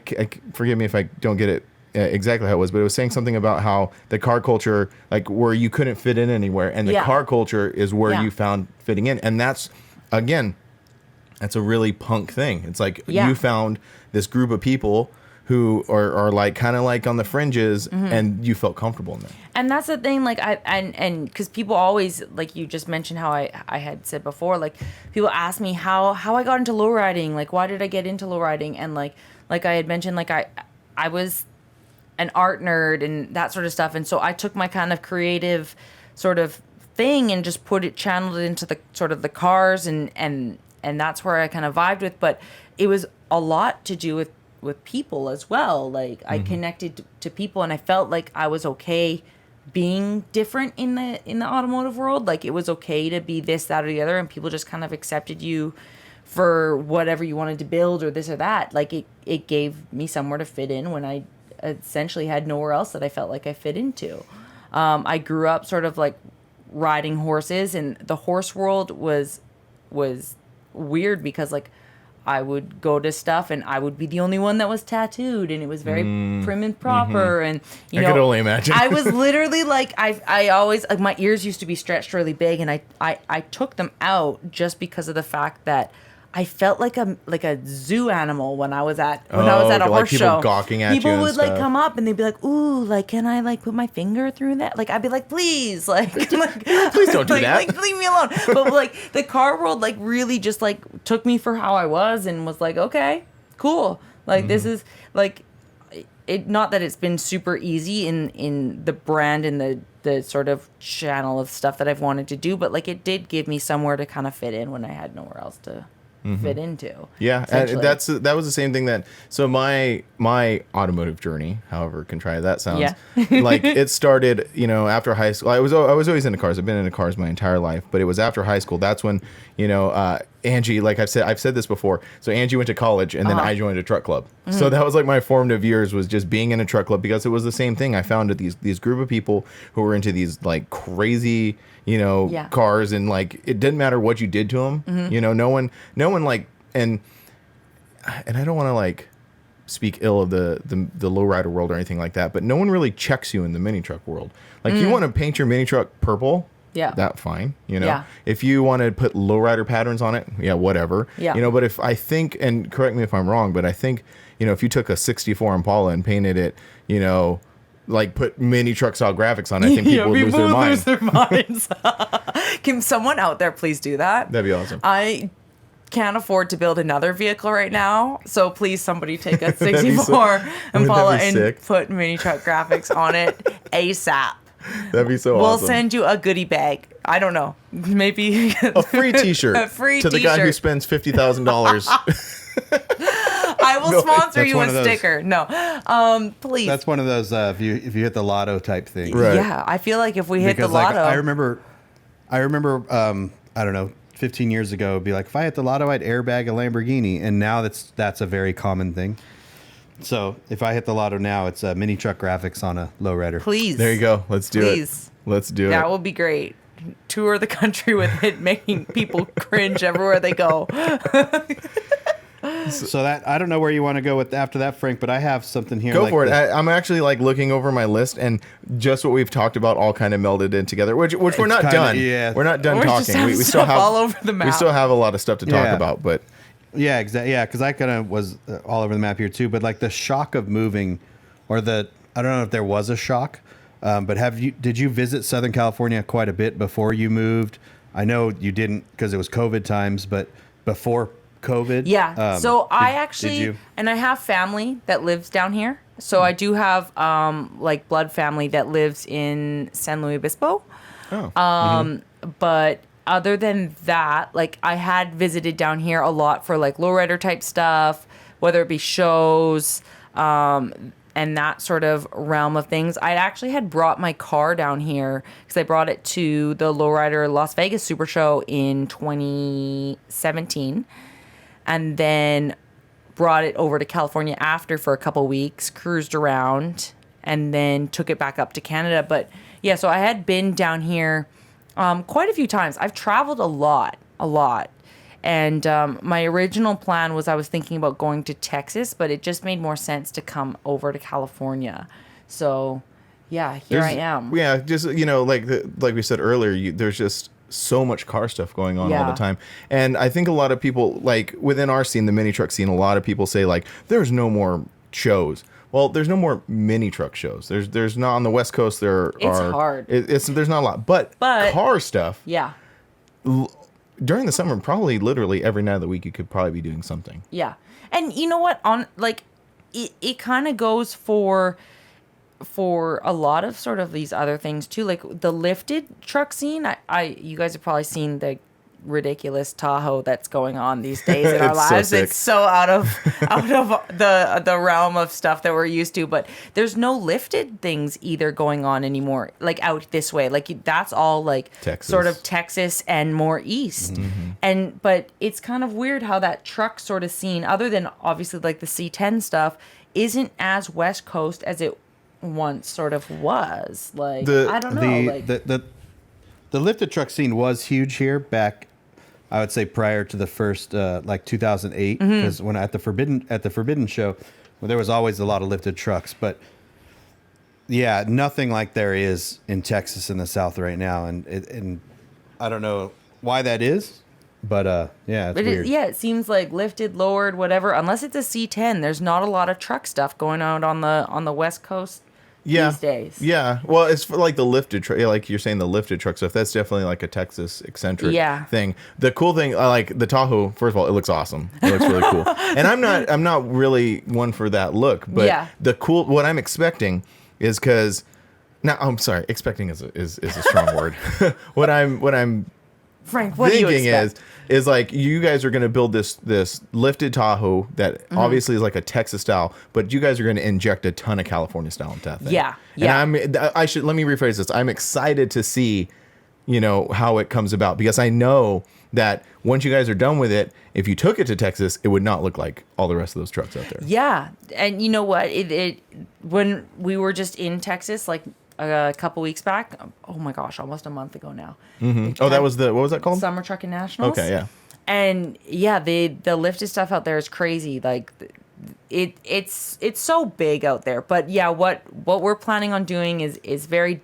forgive me if I don't get it exactly how it was, but it was saying something about how the car culture, like where you couldn't fit in anywhere, and the Yeah. car culture is where Yeah. you found fitting in, and that's a really punk thing. It's like Yeah. you found this group of people who are like kind of like on the fringes, and you felt comfortable in them. And that's the thing, like and because people always, like you just mentioned how I had said before, like people ask me how I got into lowriding, like why did I get into lowriding, and like I had mentioned, like I was an art nerd and that sort of stuff. And so I took my kind of creative sort of thing and just channeled it into the sort of the cars and that's where I kind of vibed with. But it was a lot to do with people as well. Like I connected to people, and I felt like I was okay being different in the automotive world. Like it was okay to be this, that, or the other, and people just kind of accepted you for whatever you wanted to build or this or that. Like it gave me somewhere to fit in when I essentially had nowhere else that I felt like I fit into. I grew up sort of like riding horses, and the horse world was weird because like I would go to stuff and I would be the only one that was tattooed, and it was very prim and proper. And you know, I could only imagine. I was literally like, I always, like, my ears used to be stretched really big, and I took them out just because of the fact that I felt like a zoo animal when I was at a like horse people show. gawking at you People and would like stuff. come up and they'd be like, "Ooh, like, can I like put my finger through that?" Like I'd be like, "Please, like, please don't do that. Like, leave me alone." But like the car world like really just like took me for how I was and was like, "Okay, cool. Like this is like it. Not that it's been super easy in the brand and the sort of channel of stuff that I've wanted to do, but like it did give me somewhere to kind of fit in when I had nowhere else to fit into." Yeah, and that was the same thing so my automotive journey, however contrived that sounds, like it started, you know, after high school. I was always into cars. I've been into cars my entire life, but it was after high school. That's when, you know, Angie, like I've said this before. So Angie went to college, and then I joined a truck club. So that was like my formative years, was just being in a truck club, because it was the same thing. I found these group of people who were into these like crazy, you know, cars, and like it didn't matter what you did to them. You know, no one like, and I don't want to like speak ill of the lowrider world or anything like that, but no one really checks you in the mini truck world. Like you want to paint your mini truck purple. Yeah. That fine, you know. Yeah. If you want to put lowrider patterns on it, yeah, whatever. Yeah. You know, but if I think, and correct me if I'm wrong, but I think, you know, if you took a 64 Impala and painted it, you know, like put mini truck style graphics on it, I think people would lose their minds. Can someone out there please do that? That'd be awesome. I can't afford to build another vehicle right now, so please somebody take a 64 Impala and sick? put mini truck graphics on it ASAP. That'd be so We'll awesome. send you a goodie bag. I don't know. Maybe a free T-shirt a free to the guy who spends $50,000. I will sponsor that's you one a of those. sticker. No, please. That's one of those if you hit the lotto type thing. Right. Yeah, I feel like if we hit the Because, like, lotto, I remember I don't know, 15 years ago, it'd be like, if I hit the lotto, I'd airbag a Lamborghini, and now that's a very common thing. So if I hit the lotto now, it's mini truck graphics on a lowrider. please. There you go. Let's do Please. it. Let's do That it. will be great. Tour the country with it, making people cringe everywhere they go. So that, I don't know where you want to go with after that, Frank, but I have something here. Go like for it. the- I'm actually like looking over my list, and just what we've talked about all kind of melded in together. Which we're not kinda- done. yeah. We're not done We just talking. have We still stuff have all over the We map. still have a lot of stuff to talk Yeah. about, but Yeah, exactly. Yeah, because I kind of was all over the map here too. But like the shock of moving, or I don't know if there was a shock, but did you visit Southern California quite a bit before you moved? I know you didn't because it was COVID times, but before COVID, Yeah. So I did actually, you? and I have family that lives down here. So I do have like blood family that lives in San Luis Obispo. oh, But other than that, like I had visited down here a lot for like lowrider type stuff, whether it be shows, and that sort of realm of things. I actually had brought my car down here because I brought it to the lowrider Las Vegas Super Show in 2017, and then brought it over to California after for a couple weeks, cruised around, and then took it back up to Canada. But yeah, so I had been down here quite a few times. I've traveled a lot. And my original plan was I was thinking about going to Texas, but it just made more sense to come over to California. So yeah, here I am. Yeah, just, you know, like we said earlier, there's just so much car stuff going on all Yeah. the time. And I think a lot of people, like within our scene, the mini truck scene, a lot of people say like, there's no more shows. Well, there's no more mini truck shows. There's not on the West Coast. It's hard. There's not a lot, but car stuff Yeah. during the summer, probably literally every night of the week, you could probably be doing something. Yeah. And you know what? On like it kind of goes for for a lot of sort of these other things too, like the lifted truck scene, you guys have probably seen the ridiculous Tahoe that's going on these days in our It's so lives. sick. It's so out of the realm of stuff that we're used to. But there's no lifted things either going on anymore, like out this way. Like that's all like Texas. sort of Texas and more east. But it's kind of weird how that truck sort of scene, other than obviously like the C10 stuff, isn't as West Coast as it once sort of was. Like I don't know. The lifted truck scene was huge here back, I would say, prior to the first like 2008, because when at the Forbidden show, well, there was always a lot of lifted trucks, but yeah, nothing like there is in Texas in the South right now, and I don't know why that is, but yeah, it's weird. It seems like lifted, lowered, whatever. Unless it's a C10, there's not a lot of truck stuff going on the West Coast. These days. Yeah. Well, it's for like the lifted truck, like you're saying, the lifted truck stuff. That's definitely like a Texas eccentric thing. The cool thing, like the Tahoe, first of all, it looks awesome. It looks really cool. And I'm not really one for that look, but what I'm expecting is because now I'm sorry, expecting is a strong word. What I'm Frank, what do you expect? Is like you guys are going to build this lifted Tahoe that obviously is like a Texas style, but you guys are going to inject a ton of California style into that thing. Yeah. And let me rephrase this. I'm excited to see, how it comes about, because I know that once you guys are done with it, if you took it to Texas, it would not look like all the rest of those trucks out there. Yeah. And you know what? It when we were just in Texas, like a couple weeks back, oh my gosh, almost a month ago now. Oh, that was what was that called? Summer Trucking Nationals. Okay, yeah. And yeah, the lifted stuff out there is crazy. Like it's so big out there. But yeah, what we're planning on doing is very,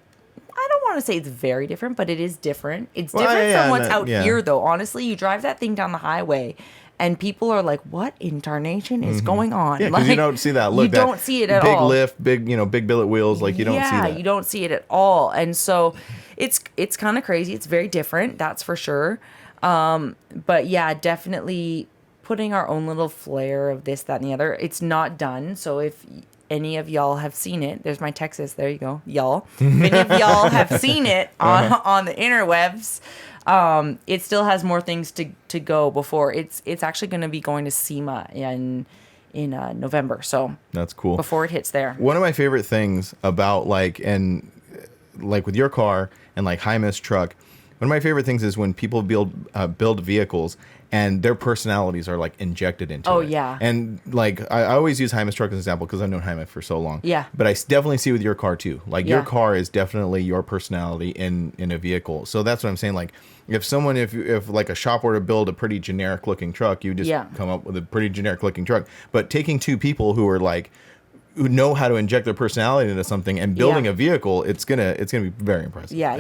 I don't want to say it's very different, but it is different. It's different from what's out here though. Honestly, you drive that thing down the highway and people are like, "What in tarnation is going on?" Yeah, because you don't see that. Look, you don't see it at big all. Big lift, big billet wheels. Like you don't see that. Yeah, you don't see it at all. And so it's kind of crazy. It's very different, that's for sure. But yeah, definitely putting our own little flair of this, that, and the other. It's not done. So if any of y'all have seen it, there's my Texas. There you go, y'all. If any of y'all have seen it on the interwebs, it still has more things to go before it's actually going to be going to SEMA in November. So that's cool. Before it hits there. One of my favorite things about like with your car and like Jaime's truck, one of my favorite things is when people build vehicles and their personalities are like injected into it. Oh yeah. And like I always use Jaime's truck as an example because I've known Jaime for so long. Yeah. But I definitely see with your car too. Like your car is definitely your personality in a vehicle. So that's what I'm saying. Like if like a shop were to build a pretty generic looking truck, you just come up with a pretty generic looking truck. But taking two people who know how to inject their personality into something and building a vehicle, it's gonna be very impressive. Yeah.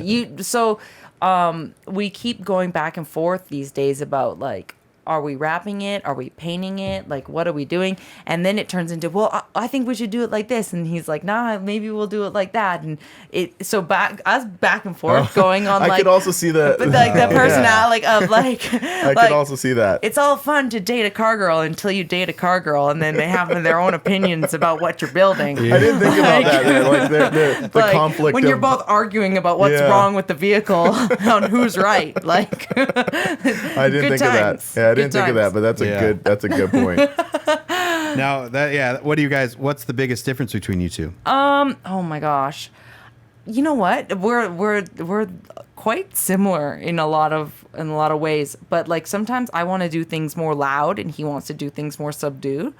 We keep going back and forth these days about like, are we wrapping it? Are we painting it? Like, what are we doing? And then it turns into, well, I think we should do it like this. And he's like, nah, maybe we'll do it like that. And back and forth going on. I could also see the personality of like. I could also see that. It's all fun to date a car girl until you date a car girl, and then they have their own opinions about what you're building. I didn't think about that. The conflict when you're both arguing about what's wrong with the vehicle on who's right. Like, I didn't think of that. Yeah, I didn't think of that, but that's a good point. Now what's the biggest difference between you two? Oh my gosh. You know what? We're quite similar in a lot of ways, but like sometimes I want to do things more loud and he wants to do things more subdued.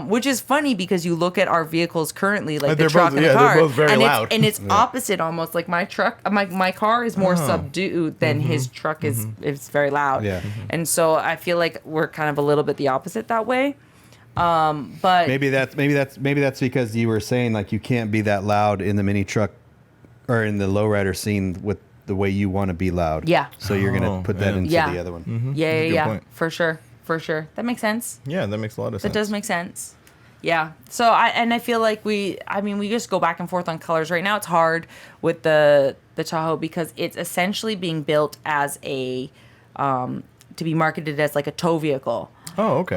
Which is funny because you look at our vehicles currently, like the truck and the car, they're both very loud. It's opposite almost. Like my car is more subdued than his truck is very loud. Yeah. And so I feel like we're kind of a little bit the opposite that way. But maybe that's because you were saying like you can't be that loud in the mini truck or in the lowrider scene with the way you want to be loud. Yeah. So you're gonna put that into the other one. Mm-hmm. Yeah. Point. For sure. That makes sense. Yeah, that makes a lot of sense. That does make sense. Yeah. So I feel like we just go back and forth on colors. Right now it's hard with the Tahoe because it's essentially being built as a to be marketed as like a tow vehicle. Oh, okay.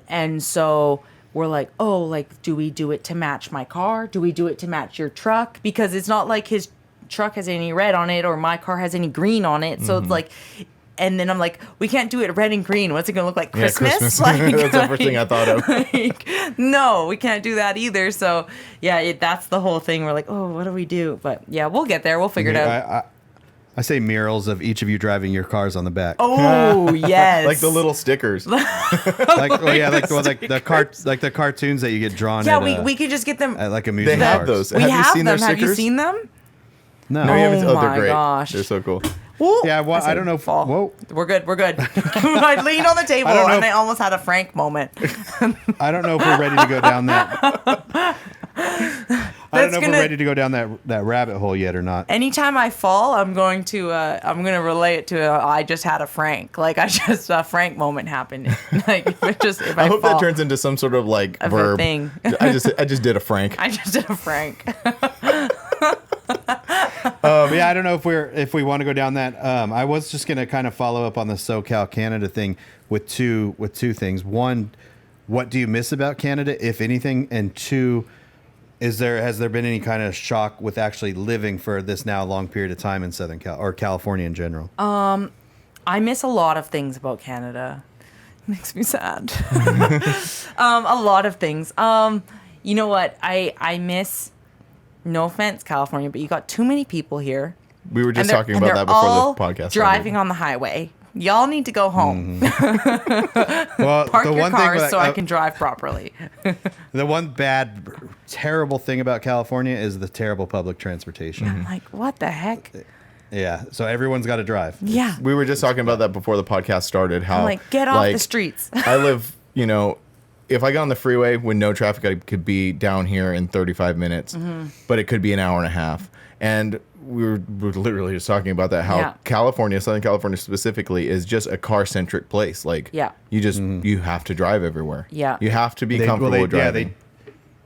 And so were like, oh, like, do we do it to match my car? Do we do it to match your truck? Because it's not like his truck has any red on it or my car has any green on it. So it's like, and then I'm like, we can't do it red and green. What's it going to look like? Christmas? Yeah, Christmas. Like, That's the first thing I thought of. Like, no, we can't do that either. So yeah, that's the whole thing. We're like, oh, what do we do? But yeah, we'll get there. We'll figure it out. I say murals of each of you driving your cars on the back. Oh, yes. Like the little stickers. Like the cartoons that you get drawn. Yeah, at, we could just get them. at like They amusement have parks. those. We have have you seen them. their Have stickers? you seen them? No. No, you haven't. Oh They're my great. gosh. They're so cool. Well, Yeah, well, I don't know. Fall. Whoa. We're good. I leaned on the table don't know and if- I almost had a Frank moment. I don't know if we're ready to go down that. I don't know if we're ready to go down that rabbit hole yet or not. Anytime I fall, I'm going to relay it to I just had a Frank. Like a Frank moment happened. Like if I hope fall, that turns into some sort of like of a verb. thing. I just did a Frank. I just did a Frank. Yeah, I don't know if we want to go down that. I was just gonna kind of follow up on the SoCal Canada thing with two things. One, what do you miss about Canada, if anything? And two, has there been any kind of shock with actually living for this now long period of time in Southern Cal or California in general? I miss a lot of things about Canada. It makes me sad. A lot of things. You know what? I miss, no offense, California, but you got too many people here. We were just And talking and about they're that before all the podcast. driving on the highway. Y'all need to go home. Well, Park the your one cars thing so I can drive properly. the one bad, terrible thing about California is the terrible public transportation. I'm like, what the heck? Yeah, so everyone's got to drive. Yeah. We were just talking about that before the podcast started. How I'm like, get off the streets. I live, if I got on the freeway when no traffic, I could be down here in 35 minutes, Mm-hmm. but it could be an hour and a half. And we were literally just talking about that, how Yeah. California, Southern California specifically, is just a car-centric place. Like, Yeah. you just, you have to drive everywhere. Yeah. You have to be comfortable with driving.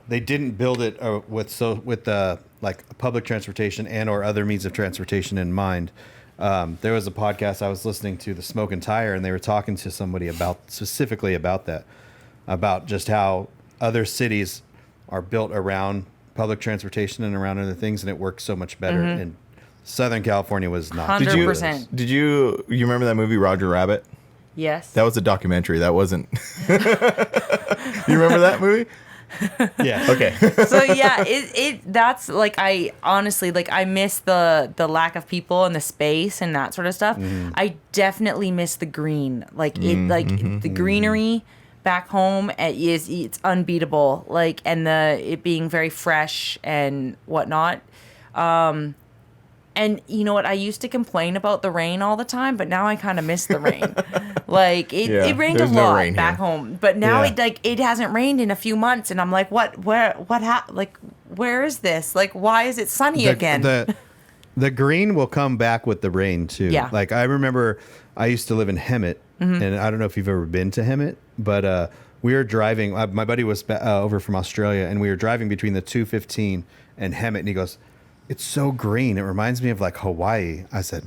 They didn't build it with like public transportation and or other means of transportation in mind. There was a podcast I was listening to, The Smoke and Tire, and they were talking to somebody specifically about that, about just how other cities are built around public transportation and around other things, and it works so much better. And Southern California was not. 100%. Did you remember that movie Roger Rabbit? Yes. That was a documentary. That wasn't. You remember that movie? Yeah. Okay. So yeah, that's like, I honestly, like, I miss the lack of people and the space and that sort of stuff. I definitely miss the green, like the greenery back home it's unbeatable. Like, and it being very fresh and whatnot. And you know what? I used to complain about the rain all the time, but now I kind of miss the rain. Like it rained a there's no lot rain back here. home, but now Yeah. it hasn't rained in a few months, and I'm like, what where is this? Like, why is it sunny again? The green will come back with the rain too. Yeah. Like I remember I used to live in Hemet, and I don't know if you've ever been to Hemet, but we were driving. My buddy was over from Australia, and we were driving between the 215 and Hemet, and he goes, "It's so green. It reminds me of like Hawaii." I said,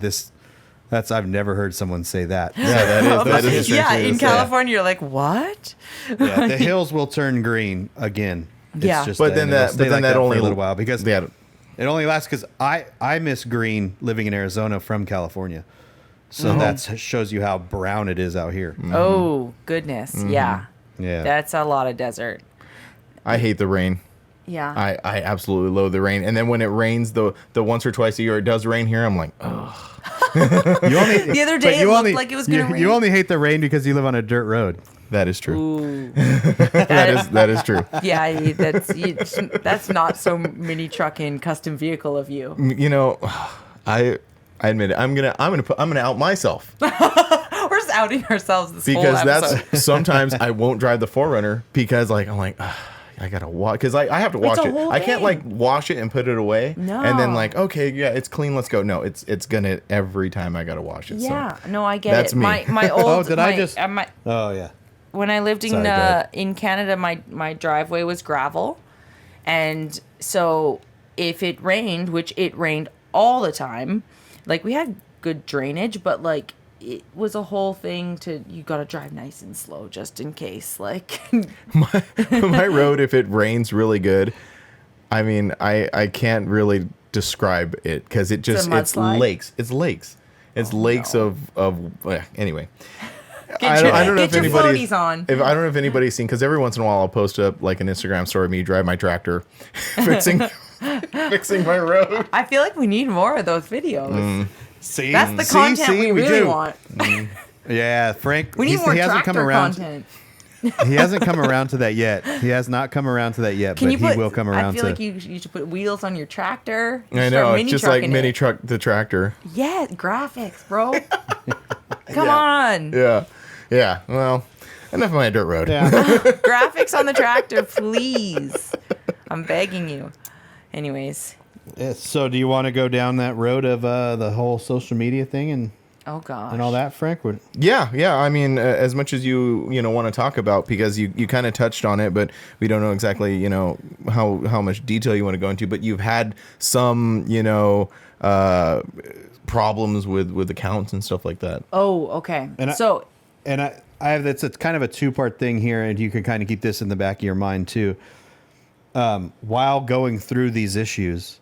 I've never heard someone say that. Yeah, that is a strange Yeah, thing to in say. California, you're like, what? Yeah, the hills will turn green again. It's Yeah. just But then and it'll that, stay but then like that for only a little while because yeah, it only lasts because I miss green living in Arizona from California, so that shows you how brown it is out here. Oh goodness, yeah, Yeah, that's a lot of desert. I hate the rain. Yeah. I absolutely loathe the rain. And then when it rains, the once or twice a year it does rain here, I'm like, oh. The other day it looked like it was gonna rain. You only hate the rain because you live on a dirt road. That is true. Ooh. That is true. Yeah, that's not so mini trucking custom vehicle of you. I admit it. I'm gonna out myself We're just outing ourselves this whole because episode. that's sometimes I won't drive the 4Runner because I'm like. I gotta wash because I have to wash a it. whole I can't thing. like wash it and put it away. No. And then like, okay, yeah, it's clean. Let's go. No, it's gonna every time I gotta wash it. Yeah, So. no, I get That's it. me. My old. Oh, did I my- just- my- Oh yeah. when I lived Sorry, go ahead. in Canada, my driveway was gravel, and so if it rained, which it rained all the time, like we had good drainage, but like it was a whole thing you got to drive nice and slow just in case. Like My road, if it rains really good, I mean, I can't really describe it because it's mudslide? lakes. It's lakes. It's lakes no. Anyway. Get I don't know if your anybody's floaties on. If I don't know if anybody's seen, because every once in a while I'll post up like an Instagram story of me drive my tractor fixing my road. I feel like we need more of those videos. See, That's the content we really do. want. Yeah, Frank. We need more he hasn't come tractor around. content. He hasn't come around to that yet. He has not come around to that yet, but he will come around. I feel like you should put wheels on your tractor. I know, it's just like mini truck the tractor. Yeah, graphics, bro. Come on. Yeah. Well, enough of my dirt road. Yeah. Graphics on the tractor, please. I'm begging you. Anyways. So, do you want to go down that road of the whole social media thing and Oh gosh. and all that, Frank? Yeah. I mean, as much as you want to talk about, because you kind of touched on it, but we don't know exactly how much detail you want to go into. But you've had some problems with accounts and stuff like that. Oh, okay. I have that's a kind of a two-part thing here, and you can kind of keep this in the back of your mind too. While going through these issues,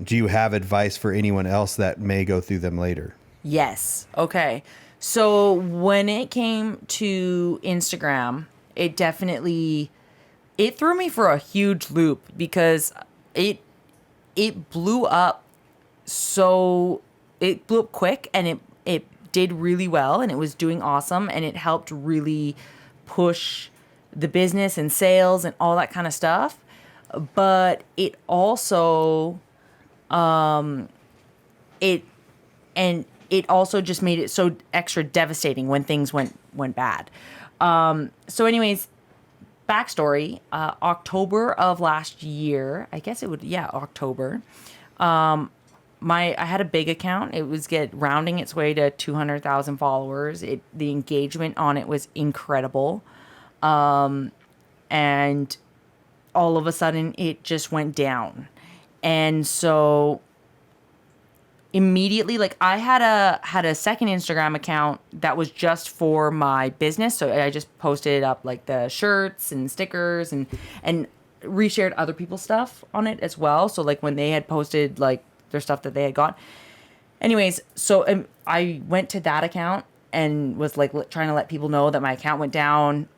do you have advice for anyone else that may go through them later? Yes. Okay. So when it came to Instagram, it threw me for a huge loop because it blew up it blew up quick, and it did really well, and it was doing awesome, and it helped really push the business and sales and all that kind of stuff. But it also it also just made it so extra devastating when things went bad. So anyways, backstory, October of last year, I guess October. I had a big account. It was rounding its way to 200,000 followers. The engagement on it was incredible. And all of a sudden it just went down. And so immediately, like, I had a second Instagram account that was just for my business. So I just posted up like the shirts and stickers and reshared other people's stuff on it as well. So like when they had posted like their stuff that they had got. Anyways, so I went to that account and was like trying to let people know that my account went down.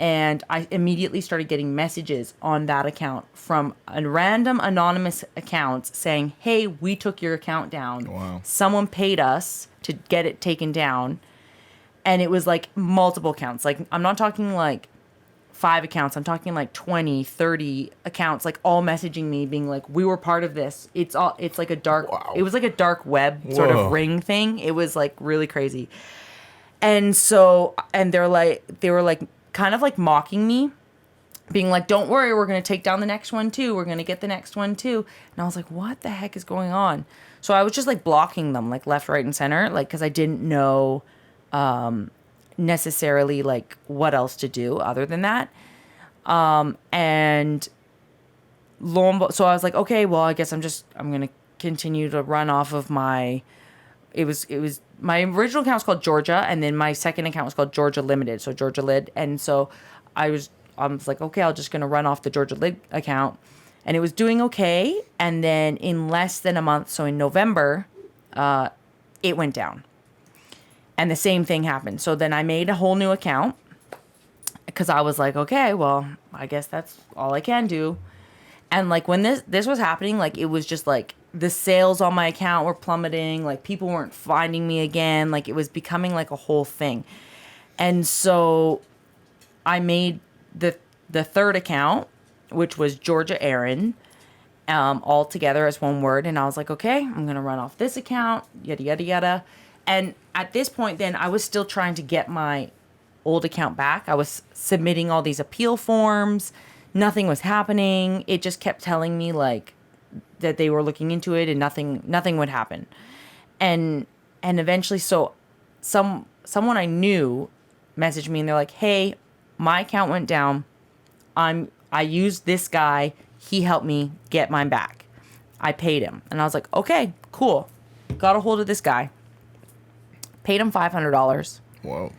And I immediately started getting messages on that account from a random anonymous accounts saying, hey, we took your account down. Wow. Someone paid us to get it taken down. And it was like multiple accounts. Like, I'm not talking like 5 accounts. I'm talking like 20, 30 accounts, like all messaging me being like, we were part of this. It was like a dark web sort of ring thing. It was like really crazy. And so, and they were like kind of like mocking me, being like, don't worry, we're going to take down the next one too. We're going to get the next one too. And I was like, what the heck is going on? So I was just like blocking them like left, right, and center, like, because I didn't know necessarily like what else to do other than that. And lo and behold, so I was like, okay, well, I guess I'm going to continue to run off of my my original account was called Georjah, and then my second account was called Georjah Limited, so Georjah Lid. And so I was like, okay, I'm just going to run off the Georjah Lid account. And it was doing okay. And then in less than a month, so in November, it went down. And the same thing happened. So then I made a whole new account because I was like, okay, well, I guess that's all I can do. And like when this was happening, like it was just like the sales on my account were plummeting. Like people weren't finding me again. Like it was becoming like a whole thing. And so I made the third account, which was Georgia Aaron, all together as one word. And I was like, okay, I'm going to run off this account, yada, yada, yada. And at this point, then I was still trying to get my old account back. I was submitting all these appeal forms. Nothing was happening. It just kept telling me like that they were looking into it and nothing would happen. And eventually, so someone I knew messaged me and they're like, hey, my account went down. I used this guy. He helped me get mine back. I paid him. And I was like, okay, cool. Got a hold of this guy. paid him $500. Whoa.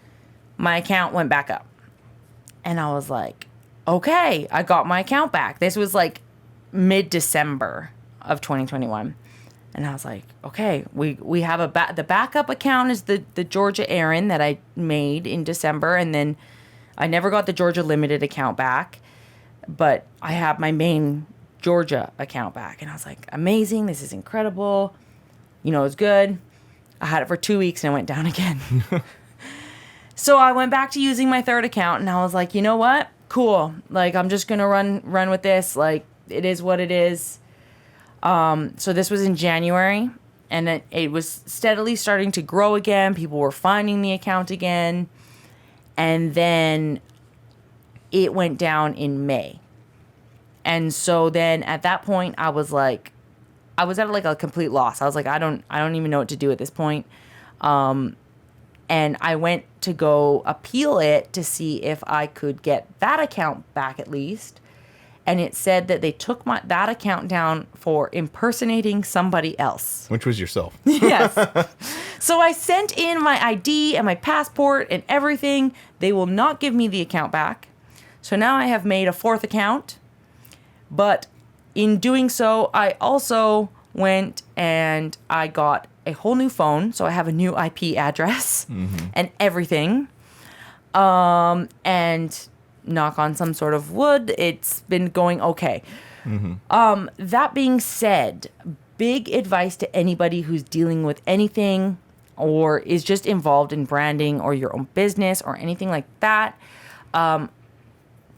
My account went back up. And I was like, okay, I got my account back. This was like mid-December of 2021. And I was like, okay, we have the backup account is the Georjah Aaron that I made in December. And then I never got the Georjah Limited account back, but I have my main Georjah account back. And I was like, amazing. This is incredible. You know, it was good. I had it for 2 weeks and it went down again. So I went back to using my third account and I was like, you know what? Cool. Like, I'm just going to run with this. Like, it is what it is. So this was in January and it was steadily starting to grow again. People were finding the account again. And then it went down in May. And so then at that point I was like, I was at like a complete loss. I was like, I don't even know what to do at this point. And I went to go appeal it to see if I could get that account back at least. And it said that they took that account down for impersonating somebody else. Which was yourself. Yes. So I sent in my ID and my passport and everything. They will not give me the account back. So now I have made a fourth account. But in doing so, I also went and I got a whole new phone. So I have a new IP address and everything. And knock on some sort of wood, it's been going okay. That being said, big advice to anybody who's dealing with anything or is just involved in branding or your own business or anything like that.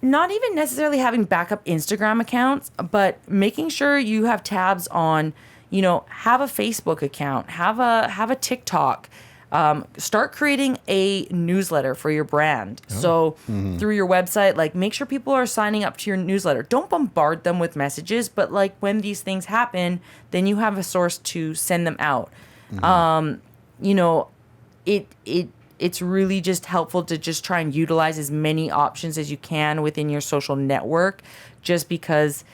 Not even necessarily having backup Instagram accounts, but making sure you have tabs on, you know, have a Facebook account, have a TikTok. Start creating a newsletter for your brand. So through your website, like make sure people are signing up to your newsletter. Don't bombard them with messages, but like when these things happen, then you have a source to send them out. You know, it's really just helpful to just try and utilize as many options as you can within your social network, just because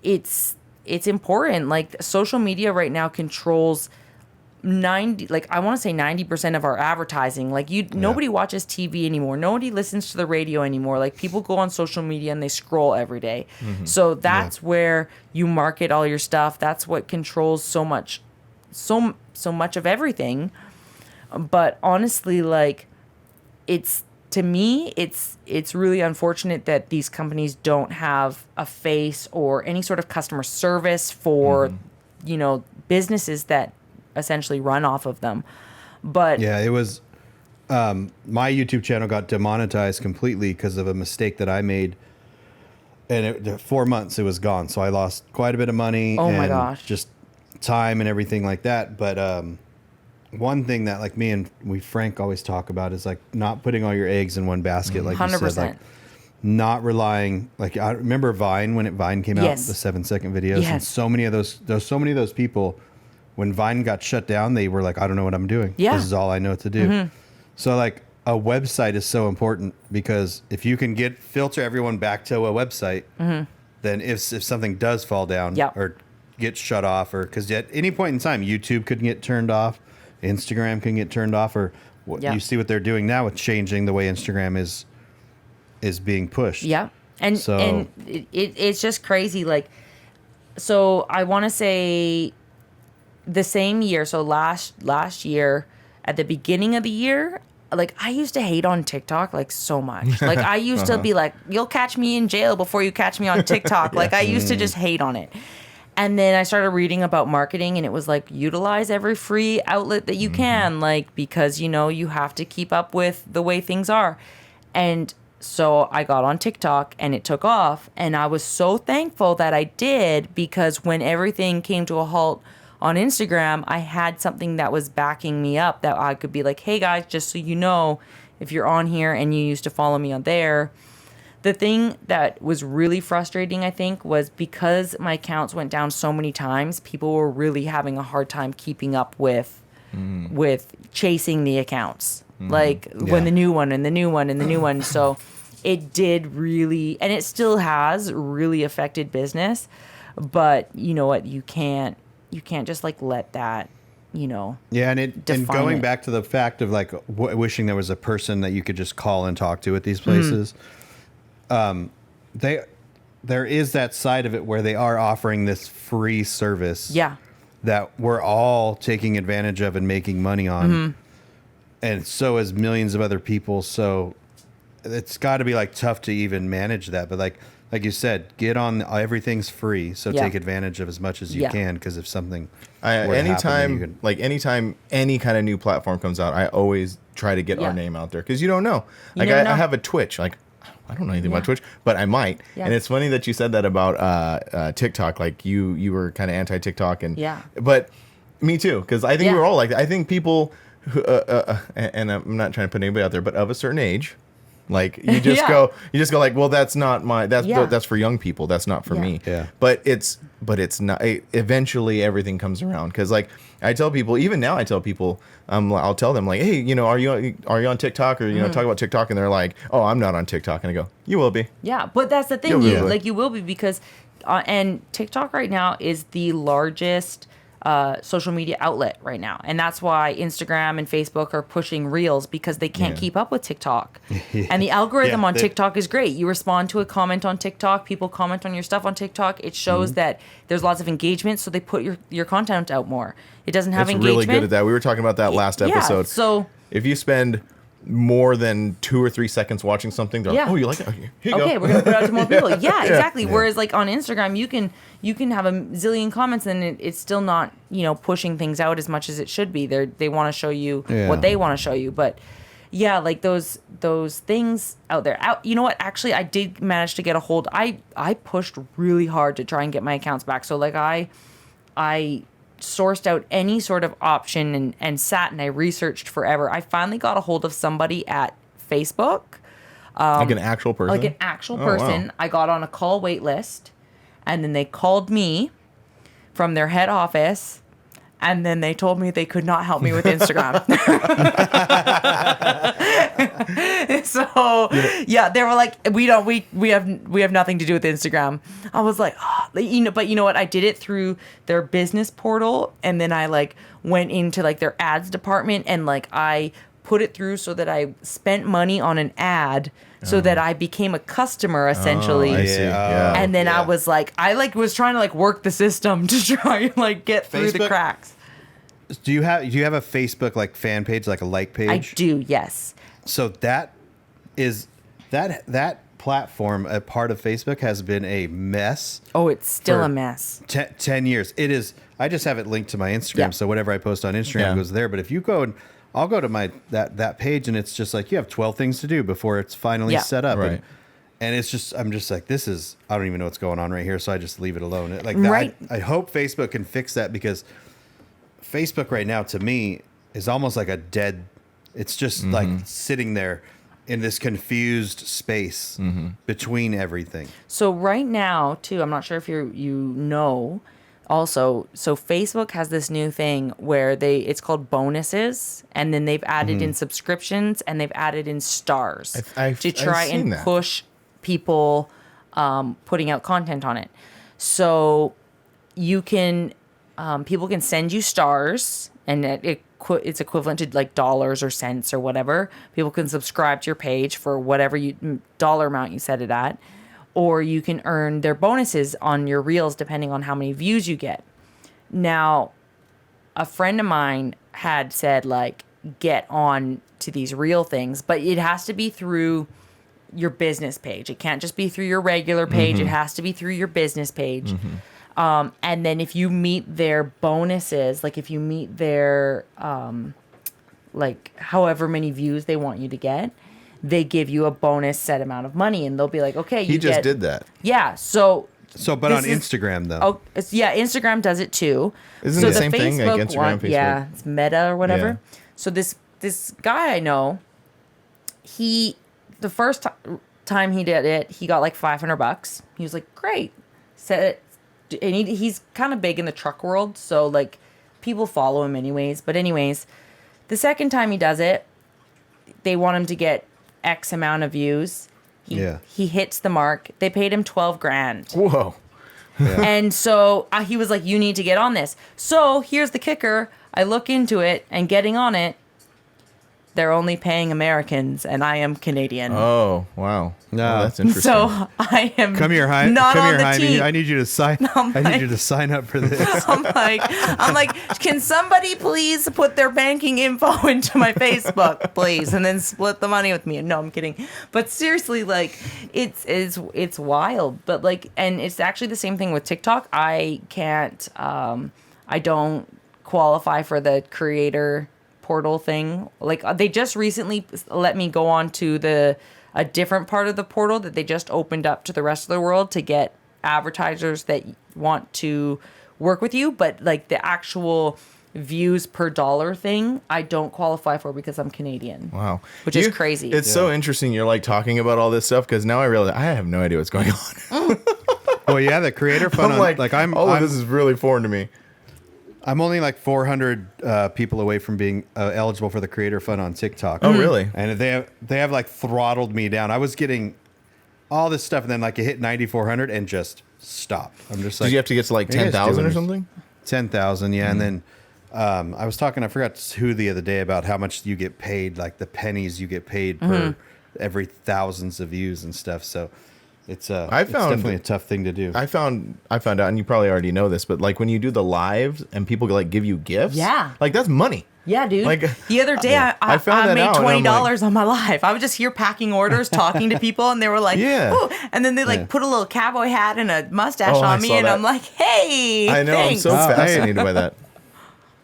it's important. Like social media right now controls 90% of our advertising. Like nobody watches TV anymore. Nobody listens to the radio anymore. Like people go on social media and they scroll every day. So that's where you market all your stuff. That's what controls so much of everything. But honestly, like to me, it's really unfortunate that these companies don't have a face or any sort of customer service for, you know, businesses that essentially run off of them. But yeah, it was my YouTube channel got demonetized completely because of a mistake that I made, and 4 months it was gone. So I lost quite a bit of money. Oh and my gosh, just time and everything like that. But one thing that like me and Frank always talk about is like not putting all your eggs in one basket. Like 100%. You said, like not relying. Like I remember Vine when Vine came out, the 7-second videos, and so many of those people. When Vine got shut down, they were like, I don't know what I'm doing. Yeah. This is all I know to do. So like a website is so important because if you can filter everyone back to a website, then if something does fall down or get shut off, or because at any point in time, YouTube could get turned off, Instagram can get turned off, or you see what they're doing now with changing the way Instagram is being pushed. Yeah. And it's just crazy. Like, so I want to say the same year, so last year, at the beginning of the year, like I used to hate on TikTok like so much. Like I used to be like, you'll catch me in jail before you catch me on TikTok. Like I used to just hate on it. And then I started reading about marketing and it was like, utilize every free outlet that you can, like, because, you know, you have to keep up with the way things are. And so I got on TikTok and it took off. And I was so thankful that I did, because when everything came to a halt on Instagram, I had something that was backing me up, that I could be like, hey guys, just so you know, if you're on here and you used to follow me on there. The thing that was really frustrating, I think, was because my accounts went down so many times, people were really having a hard time keeping up with chasing the accounts. Like when the new one and the new one and the new one. So it did really, and it still has really affected business. But you know what? You can't just like let that Yeah, and going back to the fact of like wishing there was a person that you could just call and talk to at these places. There is that side of it where they are offering this free service. Yeah. That we're all taking advantage of and making money on. And so is millions of other people. So it's got to be like tough to even manage that. But like you said, get on, everything's free. So take advantage of as much as you can. Because if something, anytime any kind of new platform comes out, I always try to get our name out there. Because you don't know. Like I have a Twitch. Like, I don't know anything about Twitch, but I might. Yeah. And it's funny that you said that about TikTok. Like you were kind of anti-TikTok, but me too, because I think we're all like that. I think people, who, and I'm not trying to put anybody out there, but of a certain age, like you just go like, well, that's not that's for young people. That's not for me. Yeah. But it's not. Eventually, everything comes around because like I tell people, even now, I'll tell them like, hey, are you on TikTok or talk about TikTok, and they're like, oh, I'm not on TikTok, and I go, you will be. Yeah, but that's the thing, you will be because, and TikTok right now is the largest social media outlet right now, and that's why Instagram and Facebook are pushing Reels because they can't keep up with TikTok. And the algorithm on TikTok is great. You respond to a comment on TikTok, people comment on your stuff on TikTok. It shows that there's lots of engagement, so they put your content out more. It doesn't have engagement. It's really good at that. We were talking about that last episode. So if you spend more than 2 or 3 seconds watching something, they're like, oh, you like it? Here you go. Okay, we're gonna put it out to more people. Yeah, exactly. Yeah. Whereas like on Instagram, you can have a zillion comments and it's still not pushing things out as much as it should be. They want to show you what they want to show you, but yeah, like those things out there. You know what? Actually, I did manage to get a hold. I pushed really hard to try and get my accounts back. So like I sourced out any sort of option and sat and I researched forever. I finally got a hold of somebody at Facebook. Like an actual person? Like an actual person. Wow. I got on a call wait list, and then they called me from their head office, and then they told me they could not help me with Instagram. So yeah, they were like, we have nothing to do with Instagram. I was like, but you know what? I did it through their business portal, and then I like went into like their ads department, and like I put it through so that I spent money on an ad so that I became a customer essentially. I see. And then I was like, was trying to like work the system to try and like get through the cracks. Do you have a Facebook like fan page, like a like page? I do, yes. So that is that platform, a part of Facebook, has been a mess. Oh, it's still a mess. 10 years. It is. I just have it linked to my Instagram, so whatever I post on Instagram goes there. But if you go and I'll go to my that page, and it's just like you have 12 things to do before it's finally set up. Right. And it's just, I'm just like, this is, I don't even know what's going on right here, so I just leave it alone. Like I hope Facebook can fix that, because Facebook right now to me is almost like a dead. It's just like sitting there in this confused space between everything. So right now, too, I'm not sure if you know. Also, so Facebook has this new thing where it's called bonuses, and then they've added in subscriptions, and they've added in stars to try and push people putting out content on it. So you can people can send you stars, and it's equivalent to like dollars or cents or whatever. People can subscribe to your page for whatever dollar amount you set it at. Or you can earn their bonuses on your reels depending on how many views you get. Now, a friend of mine had said, like, get on to these reel things, but it has to be through your business page. It can't just be through your regular page. It has to be through your business page. And then if you meet their bonuses, like if you meet their, like however many views they want you to get, they give you a bonus set amount of money, and they'll be like, okay, he just did that. Yeah. So but on Instagram though. Oh, Instagram does it too. Isn't it the same thing like Instagram, Facebook? Yeah, it's Meta or whatever. Yeah. So this guy I know, the first time he did it, he got like $500. He was like, great. Said it, and he's kind of big in the truck world, so like people follow him anyways. But anyways, the second time he does it, they want him to get X amount of views. He hits the mark. They paid him $12,000. Whoa. And so he was like, you need to get on this. So here's the kicker. I look into it, and getting on it, they're only paying Americans, and I am Canadian. Oh, wow. No. Oh, that's interesting. So I am Come here, Heine. not Come on here, the Heine. team. I need you to sign. I need you to sign up for this. I'm like, can somebody please put their banking info into my Facebook, please, and then split the money with me? No, I'm kidding. But seriously, like, it's wild. But like, and it's actually the same thing with TikTok. I can't, I don't qualify for the creator portal thing. Like, they just recently let me go on to a different part of the portal that they just opened up to the rest of the world to get advertisers that want to work with you, but like the actual views per dollar thing, I don't qualify for because I'm Canadian. Wow. Which is crazy. It's so interesting you're like talking about all this stuff, because now I realize I have no idea what's going on. Well, yeah, the creator fund. I'm like all of this is really foreign to me. I'm only like 400 people away from being eligible for the creator fund on TikTok. Oh, really? And they have like throttled me down. I was getting all this stuff, and then like it hit 9,400 and just stopped. I'm just like, Did you have to get to like "What are you guys 10,000 or doing?" something? 10,000, yeah. And then I was talking, I forgot who the other day, about how much you get paid, like the pennies you get paid per every thousands of views and stuff. So it's it's definitely a tough thing to do. I found out, and you probably already know this, but like when you do the lives and people like give you gifts, Yeah. like that's money. Yeah, dude. Like, the other day, I found I that made out, and I'm $20 on my live. I was just here packing orders, talking to people, and they were like, Yeah. "Oh!" And then they like put a little cowboy hat and a mustache Oh, I on me, saw and that. I'm like, "Hey, I know, thanks." I'm so Oh, hey. fascinated by that.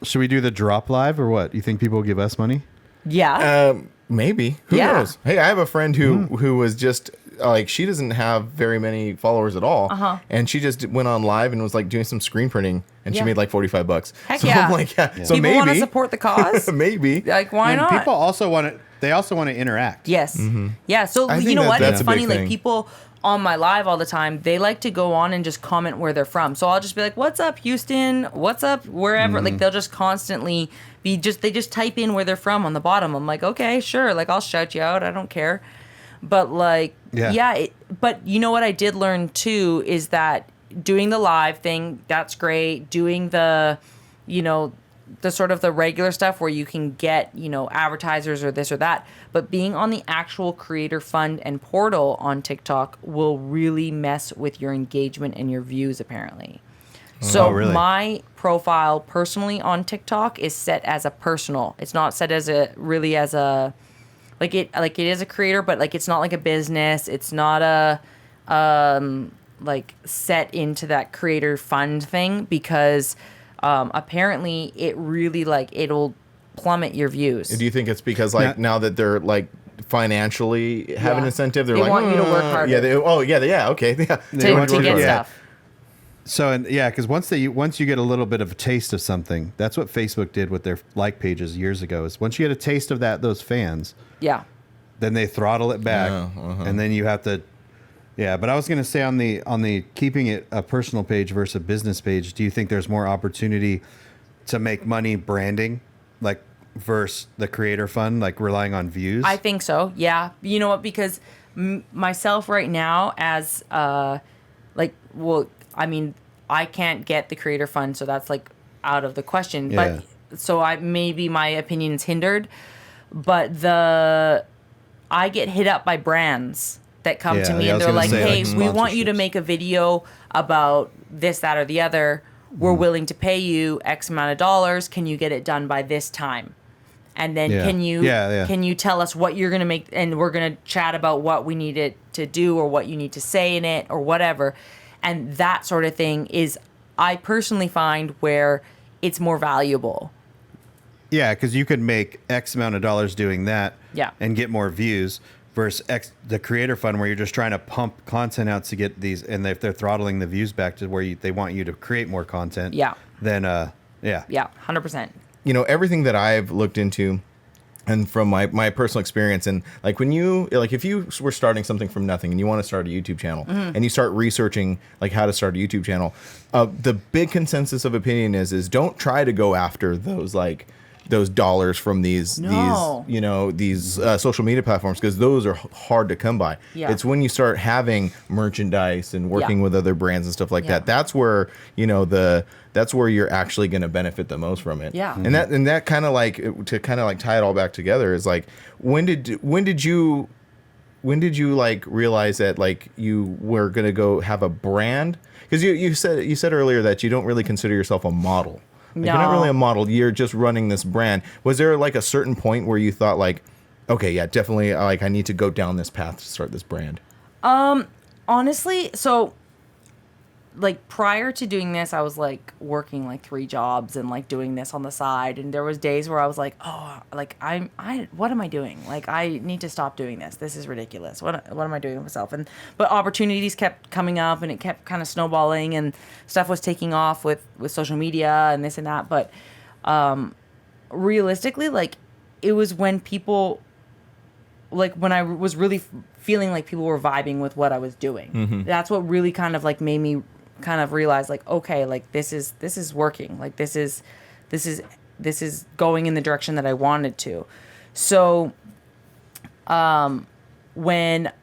Should we do the drop live or what? You think people will give us money? Yeah. Maybe. Who Yeah. knows? Hey, I have a friend who was just like, she doesn't have very many followers at all, and she just went on live and was like doing some screen printing, and she Yeah. made like $45. Heck so yeah. I'm like, so People maybe want to support the cause. maybe. Like, why And not? people also want to. They also want to interact. Yes. Yeah. So I you think know that what? that's It's a big funny. Like thing. people on my live all the time, they like to go on and just comment where they're from. So I'll just be like, "What's up, Houston? What's up, wherever?" Like they'll just constantly they just type in where they're from on the bottom. I'm like, okay, sure. Like I'll shout you out. I don't care. But like, but you know what I did learn too is that doing the live thing, that's great. Doing the, the sort of the regular stuff where you can get, advertisers or this or that. But being on the actual creator fund and portal on TikTok will really mess with your engagement and your views, apparently. So really? my profile personally on TikTok is set as a personal. It's not set as it is a creator, but like it's not like a business. It's not a like set into that creator fund thing because apparently it really it'll plummet your views. Do you think it's because now that they're like financially have an incentive, they're They like, want you to work harder. Yeah, okay. Yeah. to get stuff. So because once you get a little bit of a taste of something, that's what Facebook did with their like pages years ago. Is once you get a taste of those fans, then they throttle it back, and then you have to. Yeah, but I was gonna say on the keeping it a personal page versus a business page, do you think there's more opportunity to make money branding, like versus the creator fund, like relying on views? I think so. Yeah, you know what? Because myself right now, as I can't get the creator fund, so that's like out of the question. Yeah. But so maybe my opinion's hindered. But I get hit up by brands that come to me and they're like, "Hey, we want you to make a video about this, that, or the other. We're willing to pay you X amount of dollars. Can you get it done by this time? And then can you tell us what you're gonna make? And we're gonna chat about what we need it to do or what you need to say in it or whatever." And that sort of thing is, I personally find where it's more valuable. Yeah, because you could make X amount of dollars doing that, and get more views versus the creator fund where you're just trying to pump content out to get these, and if they're throttling the views back to where they want you to create more content, then 100%. Everything that I've looked into, and from my personal experience, and like when you if you were starting something from nothing and you want to start a YouTube channel and you start researching like how to start a YouTube channel, the big consensus of opinion is don't try to go after those like those dollars from these social media platforms, because those are hard to come by. Yeah. It's when you start having merchandise and working with other brands and stuff like that. That's where that's where you're actually going to benefit the most from it. Yeah. And that kind of like, to kind of like tie it all back together, is like, when did you like realize that like you were going to go have a brand? Because you said earlier that you don't really consider yourself a model. Like, you're not really a model. You're just running this brand. Was there like a certain point where you thought like, okay, yeah, definitely, like, I need to go down this path to start this brand? Honestly, so like prior to doing this, I was like working like 3 jobs and like doing this on the side. And there was days where I was like, oh, like what am I doing? Like, I need to stop doing this. This is ridiculous. What am I doing with myself? But opportunities kept coming up, and it kept kind of snowballing, and stuff was taking off with social media and this and that. But realistically, like, it was when people, like, when I was really feeling like people were vibing with what I was doing. Mm-hmm. That's what really kind of like made me kind of realize, like, okay, like, this is working. Like, this is going in the direction that I wanted to. So when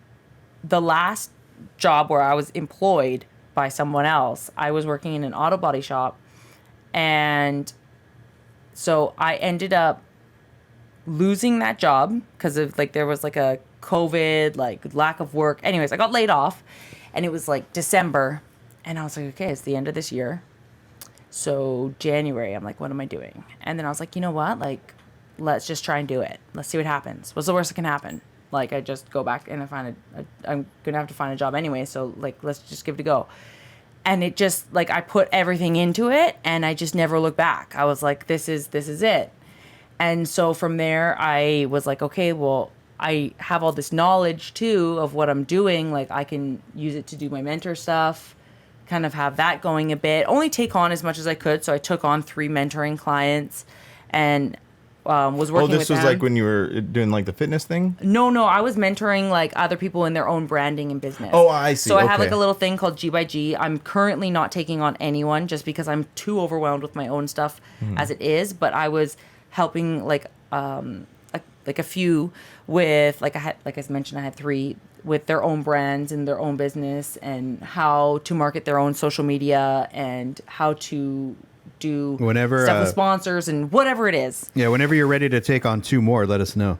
the last job where I was employed by someone else, I was working in an auto body shop, and so I ended up losing that job because of like, there was like a COVID, like, lack of work. Anyways, I got laid off, and it was like December, and I was like, okay, it's the end of this year. So January, I'm like, what am I doing? And then I was like, you know what? Like, let's just try and do it. Let's see what happens. What's the worst that can happen? Like, I just go back and I'm going to have to find a job anyway. So, like, let's just give it a go. And it just, like, I put everything into it, and I just never looked back. I was like, this is it. And so from there, I was like, okay, well, I have all this knowledge too of what I'm doing. Like, I can use it to do my mentor stuff, kind of have that going a bit, only take on as much as I could. So I took on 3 mentoring clients, and was working with them. Oh, this was like when you were doing like the fitness thing? No, I was mentoring like other people in their own branding and business. Oh, I see. So I have like a little thing called G by G. I'm currently not taking on anyone just because I'm too overwhelmed with my own stuff as it is. But I was helping like a few with, like, I mentioned, I had 3 with their own brands and their own business, and how to market their own social media, and how to do stuff with sponsors and whatever it is. Yeah, whenever you're ready to take on 2 more, let us know.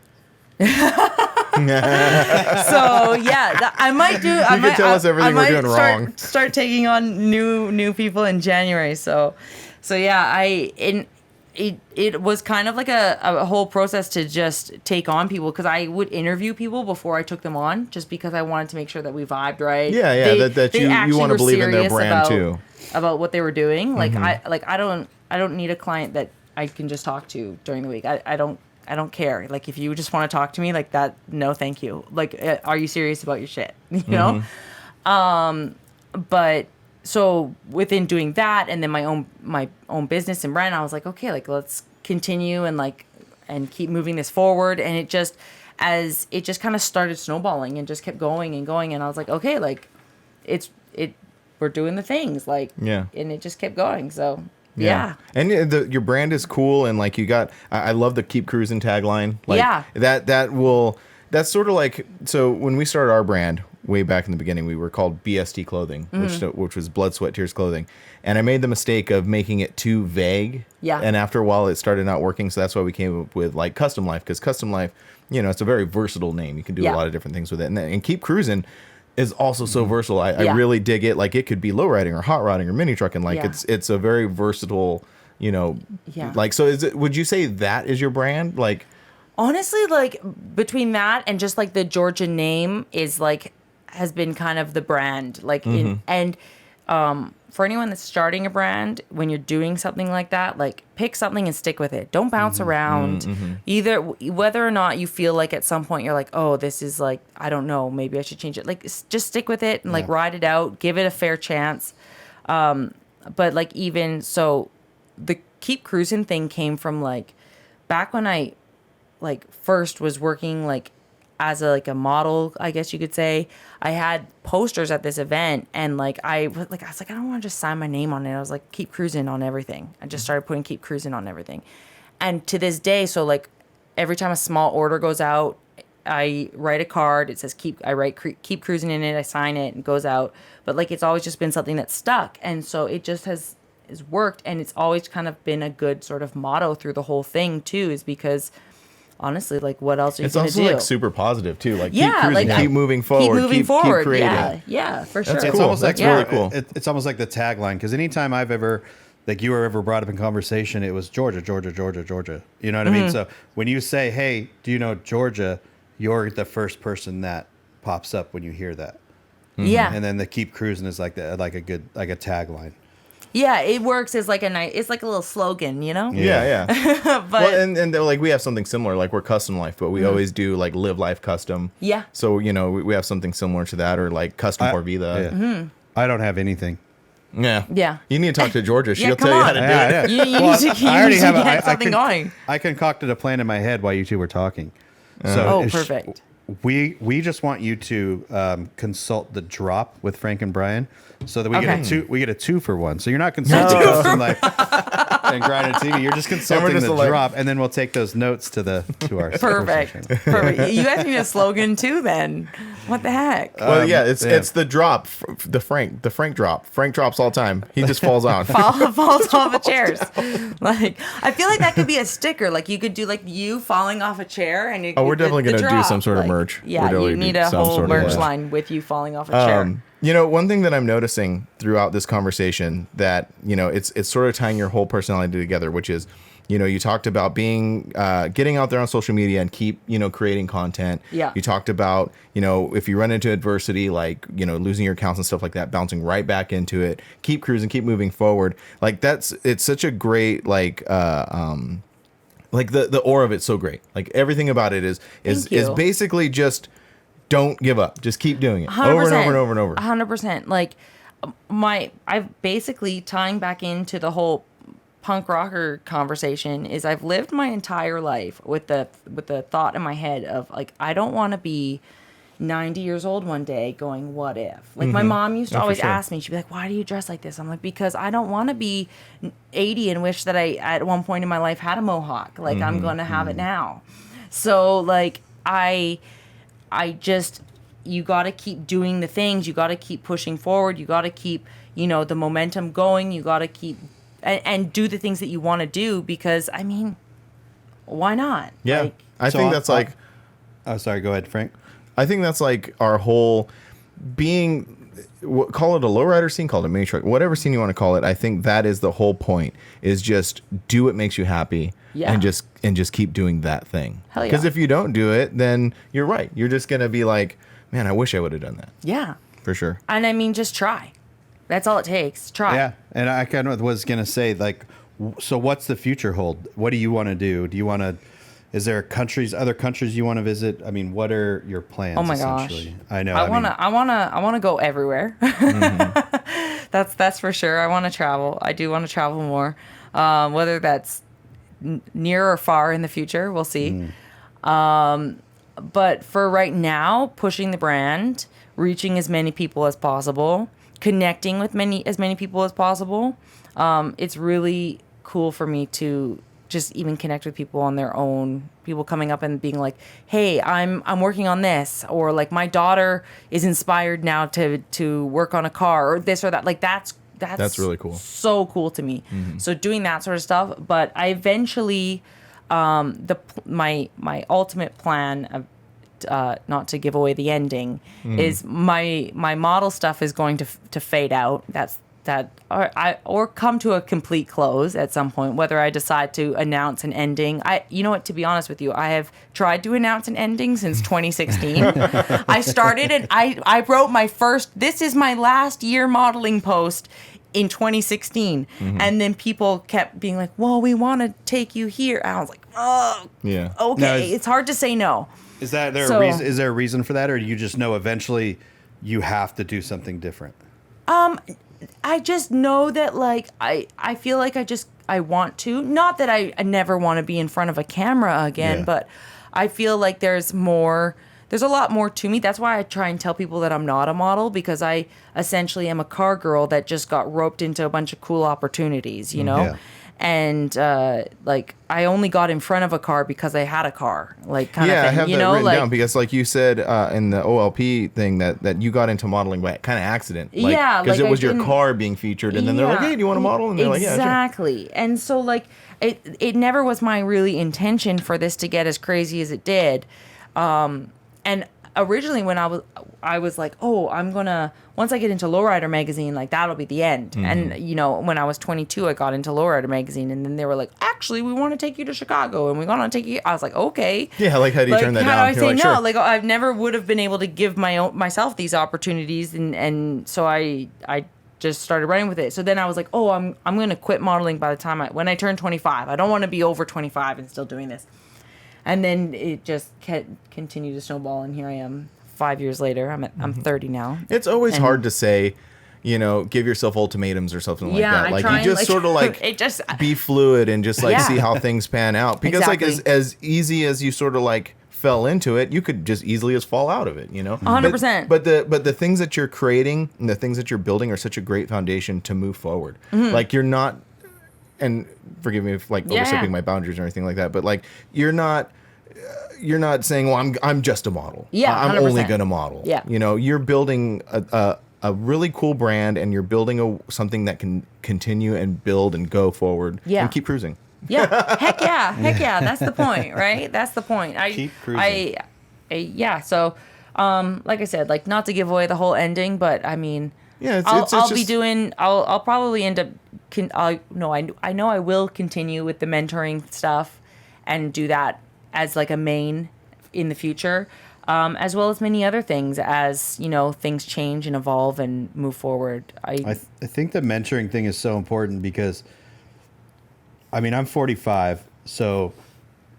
So yeah, I might do. You can tell us everything we're doing wrong. Start taking on new people in January. So yeah, it was kind of like a whole process to just take on people, because I would interview people before I took them on, just because I wanted to make sure that we vibed right. Yeah, that you want to believe in their brand too, about what they were doing. Like, I don't need a client that I can just talk to during the week. I don't care. Like, if you just want to talk to me like that, no, thank you. Like, are you serious about your shit? You know? But so within doing that, and then my own business and brand, I was like, okay, like, let's continue and keep moving this forward. And it just kind of started snowballing and just kept going and going. And I was like, okay, like, we're doing the things, like, yeah. And it just kept going. So yeah. And your brand is cool, and like, you got, I love the keep cruising tagline. Like, yeah. That's sort of like, so when we started our brand way back in the beginning, we were called BST Clothing, which was Blood, Sweat, Tears Clothing. And I made the mistake of making it too vague. Yeah. And after a while, it started not working. So that's why we came up with like Custom Life, because Custom Life, it's a very versatile name. You can do a lot of different things with it. And Keep Cruising is also so versatile. I really dig it. Like, it could be low riding or hot rodding or mini trucking. Like, it's a very versatile, like, so would you say that is your brand? Like, honestly, like, between that and just like the Georjah name has been kind of the brand. Like, for anyone that's starting a brand, when you're doing something like that, like, pick something and stick with it. Don't bounce around. Either whether or not you feel like at some point you're like, oh, this is like, I don't know, maybe I should change it. Like, just stick with it and like ride it out, give it a fair chance. But like, even so, the Keep Cruising thing came from like back when I like first was working like as a model, I guess you could say. I had posters at this event, and I was like, I don't want to just sign my name on it. I was like, Keep Cruising on everything. I just started putting Keep Cruising on everything. And to this day, so like every time a small order goes out, I write a card. It says keep cruising in it. I sign it and it goes out. But like it's always just been something that's stuck, and so it just has worked, and it's always kind of been a good sort of motto through the whole thing too. Is because honestly, like what else are you going to do? It's also like super positive too. Like yeah, keep cruising, like, keep moving forward, keep creating. Yeah, for sure. That's It's cool. almost like That's really cool. It's almost like the tagline, because anytime I've ever, like you were ever brought up in conversation, it was Georgia, Georgia, Georgia, Georgia. You know what I mean? So when you say, "Hey, do you know Georgia?" You're the first person that pops up when you hear that. Yeah. And then the keep cruising is like a tagline. Yeah, it works as like it's like a little slogan, you know? Yeah. But Well, and like we have something similar. Like we're custom life, but we always do like live life custom. Yeah. So we have something similar to that, or like custom por vida. Yeah. I don't have anything. Yeah. Yeah. You need to talk to Georgia. She'll come tell you how on. to do Yeah, it. yeah. You need to get something going. I concocted a plan in my head while you two were talking. So Perfect. We just want you to consult the drop with Frank and Brian, so that we get a 2-for-1. So you're not consulting custom life and Grind TV. You're just consulting just the like- drop, and then we'll take those notes to our Perfect. Perfect. You guys need a slogan too then. What the heck? Well, it's the drop, the Frank drop. Frank drops all the time. He just falls out. Falls off of chairs. Like I feel like that could be a sticker. Like you could do like you falling off a chair, and We're definitely going to do some sort of merch. Yeah, We're definitely you need do a some whole sort of merch merch. line with you falling off a chair. One thing that I'm noticing throughout this conversation that, it's sort of tying your whole personality together, which is, you talked about being, getting out there on social media and keep, creating content. Yeah. You talked about, if you run into adversity, like, losing your accounts and stuff like that, bouncing right back into it, keep cruising, keep moving forward. Like it's such a great, like the aura of it's so great. Like everything about it is basically just don't give up. Just keep doing it 100%, over and over and over and over. 100%. Like I've basically tying back into the whole punk rocker conversation is I've lived my entire life with the thought in my head of like I don't want to be 90 years old one day going, what if? Like my mom used to always ask me, she'd be like, why do you dress like this? I'm like, because I don't want to be 80 and wish that I at one point in my life had a mohawk. Like I'm going to have it now. So like you got to keep doing the things. You got to keep pushing forward. You got to keep, the momentum going. You got to keep and do the things that you want to do because, I mean, why not? Yeah. Like, I think that's like... Oh, sorry. Go ahead, Frank. I think that's like our whole being... Call it a lowrider scene, call it a mini truck, whatever scene you want to call it. I think that is the whole point, is just do what makes you happy. Yeah. And just keep doing that thing. Hell yeah. Because if you don't do it, then you're right. You're just going to be like, man, I wish I would have done that. yeah. For sure. And I mean, just try. That's all it takes. Try. Yeah, and I kind of was gonna say, like, so what's the future hold? What do you want to do? Do you want to? Is there other countries you want to visit? I mean, what are your plans? Oh my gosh. Essentially? I know. I wanna go everywhere. That's for sure. I want to travel. I do want to travel more. Whether that's near or far in the future, we'll see. But for right now, pushing the brand, reaching as many people as possible, connecting with as many people as possible. It's really cool for me to just even connect with people on their own. People coming up and being like, "Hey, I'm working on this," or like, "My daughter is inspired now to work on a car," or this or that. Like that's really cool. So cool to me. So doing that sort of stuff. But I eventually, my ultimate plan of, not to give away the ending, is my model stuff is going to fade out. Or come to a complete close at some point, whether I decide to announce an ending. You know what, to be honest with you, I have tried to announce an ending since 2016. I started and I wrote my first, this is my last year modeling post in 2016. And then people kept being like, well, we want to take you here. And I was like, oh, Yeah. okay. Now, It's hard to say no. Is there So- a reason? Is there a reason for that, or do you just know eventually you have to do something different? I just know that, like, I feel like I want to. Not that I never want to be in front of a camera again, Yeah. but I feel like there's a lot more to me. That's why I try and tell people that I'm not a model, because I essentially am a car girl that just got roped into a bunch of cool opportunities, you know? Yeah. And like I only got in front of a car because I had a car, like kind of thing. I have you that know, written like down because, like you said in the OLP thing, that you got into modeling by kind of accident. Like, Yeah, because like it was I your didn't- car being featured, and then they're like, "Hey, do you want to model?" And they're like, "Yeah, sure." exactly. And so like it never was my really intention for this to get as crazy as it did. And originally when I was like, oh, I'm gonna, once I get into Lowrider magazine, like that'll be the end. And you know, when I was 22, I got into Lowrider magazine, and then they were like, actually, we want to take you to Chicago, and we want to take you. I was like, okay. Yeah, like how do you turn that how down? do I You're say like, no? sure. Like I never would have been able to give myself these opportunities, and so I just started running with it. So then I was like, oh, I'm gonna quit modeling by the time when I turn 25. I don't want to be over 25 and still doing this. And then it just continued to snowball, and here I am 5 years later. I'm 30 now. It's always And- hard to say, you know, give yourself ultimatums or something like Yeah, that. I Like try you and, just like, sort of like it just- be fluid and just like Yeah. see how things pan out. Because like Exactly. as easy as you sort of like fell into it, you could just easily as fall out of it, you know? 100%. But the things that you're creating and the things that you're building are such a great foundation to move forward. Like you're not, and forgive me if like Yeah, overstepping yeah. my boundaries or anything like that, but like you're not saying, well, I'm just a model. Yeah, I'm only 100%. gonna model. Yeah. You know, you're building a really cool brand, and you're building something that can continue and build and go forward. Yeah. And keep cruising. Yeah, heck yeah. That's the point, right? That's the point. Keep cruising. Yeah. So, like I said, like not to give away the whole ending, but I mean, Yeah, I'll be just- doing. I'll probably end up. I know I will continue with the mentoring stuff, and do that as like a main in the future, as well as many other things as you know things change and evolve and move forward. I think the mentoring thing is so important because, I mean, I'm 45, so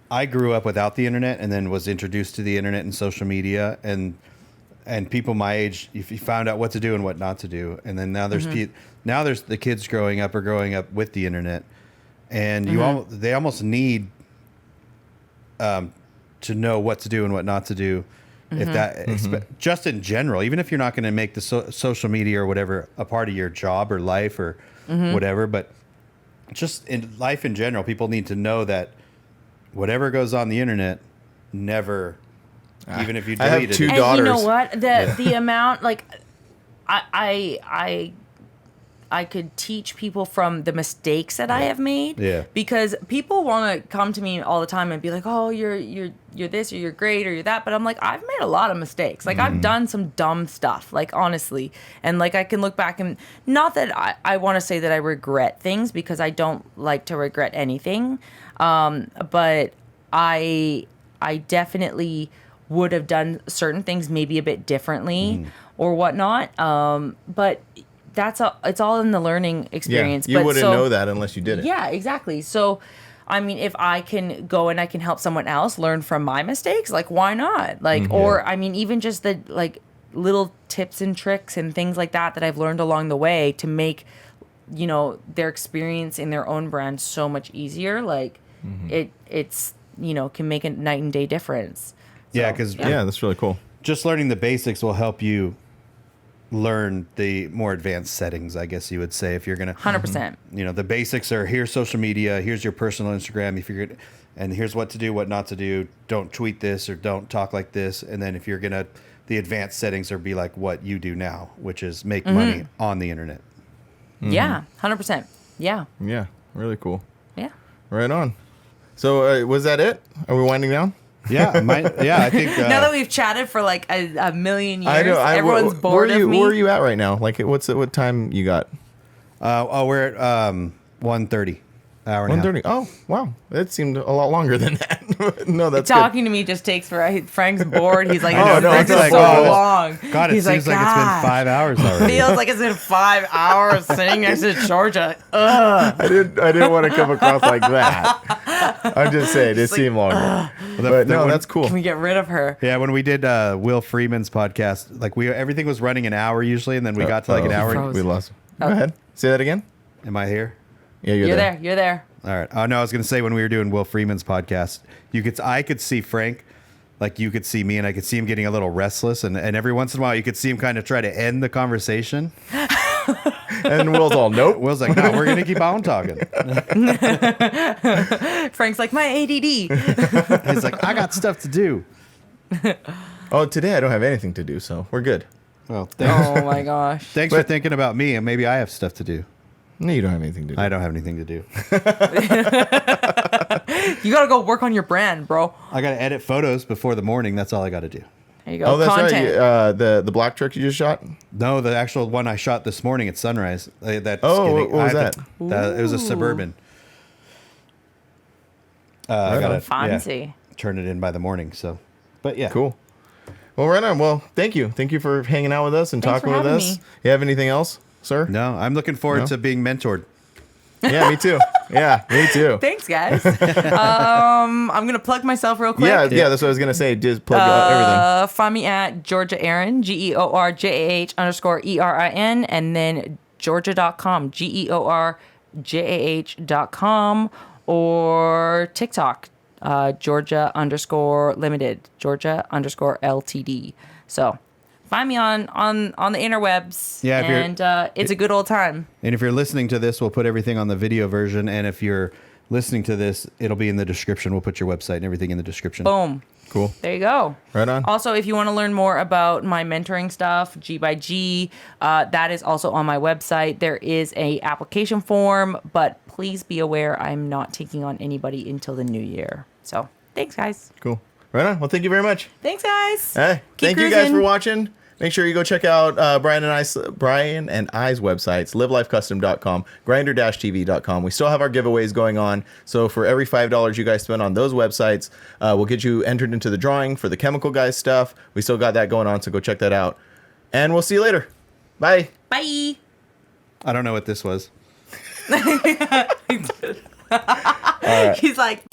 I grew up without the internet and then was introduced to the internet and social media, and people my age, if you found out what to do and what not to do, and then now there's now there's the kids growing up with the internet, and they almost need to know what to do and what not to do. If that just in general, even if you're not going to make the social media or whatever a part of your job or life or whatever, but just in life in general, people need to know that whatever goes on the internet, never, even if you I have deleted two it. And you know daughters. what? The amount like I could teach people from the mistakes that I have made. Yeah. Because people want to come to me all the time and be like, "Oh, you're this or you're great or you're that," but I'm like, I've made a lot of mistakes. Like I've done some dumb stuff, like honestly. And like I can look back and not that I want to say that I regret things because I don't like to regret anything. But I definitely would have done certain things maybe a bit differently or whatnot. But it's all in the learning experience. Yeah, you But wouldn't so- know that unless you did it. Yeah, exactly. So, I mean, if I can go and I can help someone else learn from my mistakes, like why not? Like, or I mean, even just the like little tips and tricks and things like that I've learned along the way to make, you know, their experience in their own brand so much easier. Like, it's you know can make a night and day difference. Yeah, So, because Yeah, that's really cool. just learning the basics will help you learn the more advanced settings, I guess you would say, if you're gonna 100%. you know, the basics are here's social media, here's your personal Instagram, if you're gonna, and here's what to do, what not to do. Don't tweet this or don't talk like this. And then if you're gonna, the advanced settings are be like what you do now, which is make money on the internet. Yeah, 100%. Yeah, Yeah, really cool. yeah. Right on. So was that it? Are we winding down? Yeah, I think Now that we've chatted for like a million years, I know. everyone's bored where of me. Where are you at right now? Like, what time you got? we're at 1:30, hour and a half. 1:30. Oh, wow. That seemed a lot longer than that. No, that's Talking to me just takes for Frank's bored. He's like, I know, this it's is like, so oh, long. God, it He's seems like it's been 5 hours already. Feels like it's been 5 hours sitting next to Georgia. Ugh. I didn't want to come across like that. I'm just saying it seemed longer. But no, that's cool. Can we get rid of her? Yeah, when we did Will Freeman's podcast, like everything was running an hour usually, and then we got to like an hour. froze. We lost. Go ahead. Say that again. Am I here? Yeah, You're there. You're there. All right. Oh no, I was gonna say when we were doing Will Freeman's podcast, I could see Frank, like you could see me, and I could see him getting a little restless, and every once in a while you could see him kind of try to end the conversation. And Will's all, nope. Will's like, no, we're gonna keep on talking. Frank's like, my ADD. He's like, I got stuff to do. Oh, today I don't have anything to do, so we're good. Well, thanks, Oh my gosh. thanks for thinking about me, and maybe I have stuff to do. No, you don't have anything to do. I don't have anything to do. You gotta go work on your brand, bro. I gotta edit photos before the morning. That's all I gotta do. There you go. Oh, that's Content. right. The black truck you just shot? No, the actual one I shot this morning at sunrise. That's Oh, what was that? It was a Suburban. I gotta Fancy. turn it in by the morning. So, but yeah, Cool. Well, right on. Well, thank you. Thank you for hanging out with us and Thanks talking for with having us. me. You have anything else, sir? No, I'm looking forward No? to being mentored. Yeah, me too. Yeah, me too. Thanks, guys. I'm gonna plug myself real quick. Yeah, that's what I was gonna say. Just plug everything. Find me at Georjah Aaron, GeorjAH_ERIN, and then Georjah.com, GeorjAH.com, or TikTok, Georjah_limited, Georjah_LTD. So find me on the interwebs. Yeah, if you're- and it's a good old time. And if you're listening to this, we'll put everything on the video version. And if you're listening to this, it'll be in the description. We'll put your website and everything in the description. Boom. Cool. There you go. Right on. Also, if you want to learn more about my mentoring stuff, G by G, that is also on my website. There is a application form, but please be aware I'm not taking on anybody until the new year. So thanks, guys. Cool. Right on. Well, thank you very much. Thanks, guys. Hey, Keep thank you guys cruising. for watching. Make sure you go check out Brian and I's websites, livelifecustom.com, grinder-tv.com. We still have our giveaways going on. So for every $5 you guys spend on those websites, we'll get you entered into the drawing for the Chemical Guys stuff. We still got that going on, so go check that out. And we'll see you later. Bye. Bye. I don't know what this was. He's like,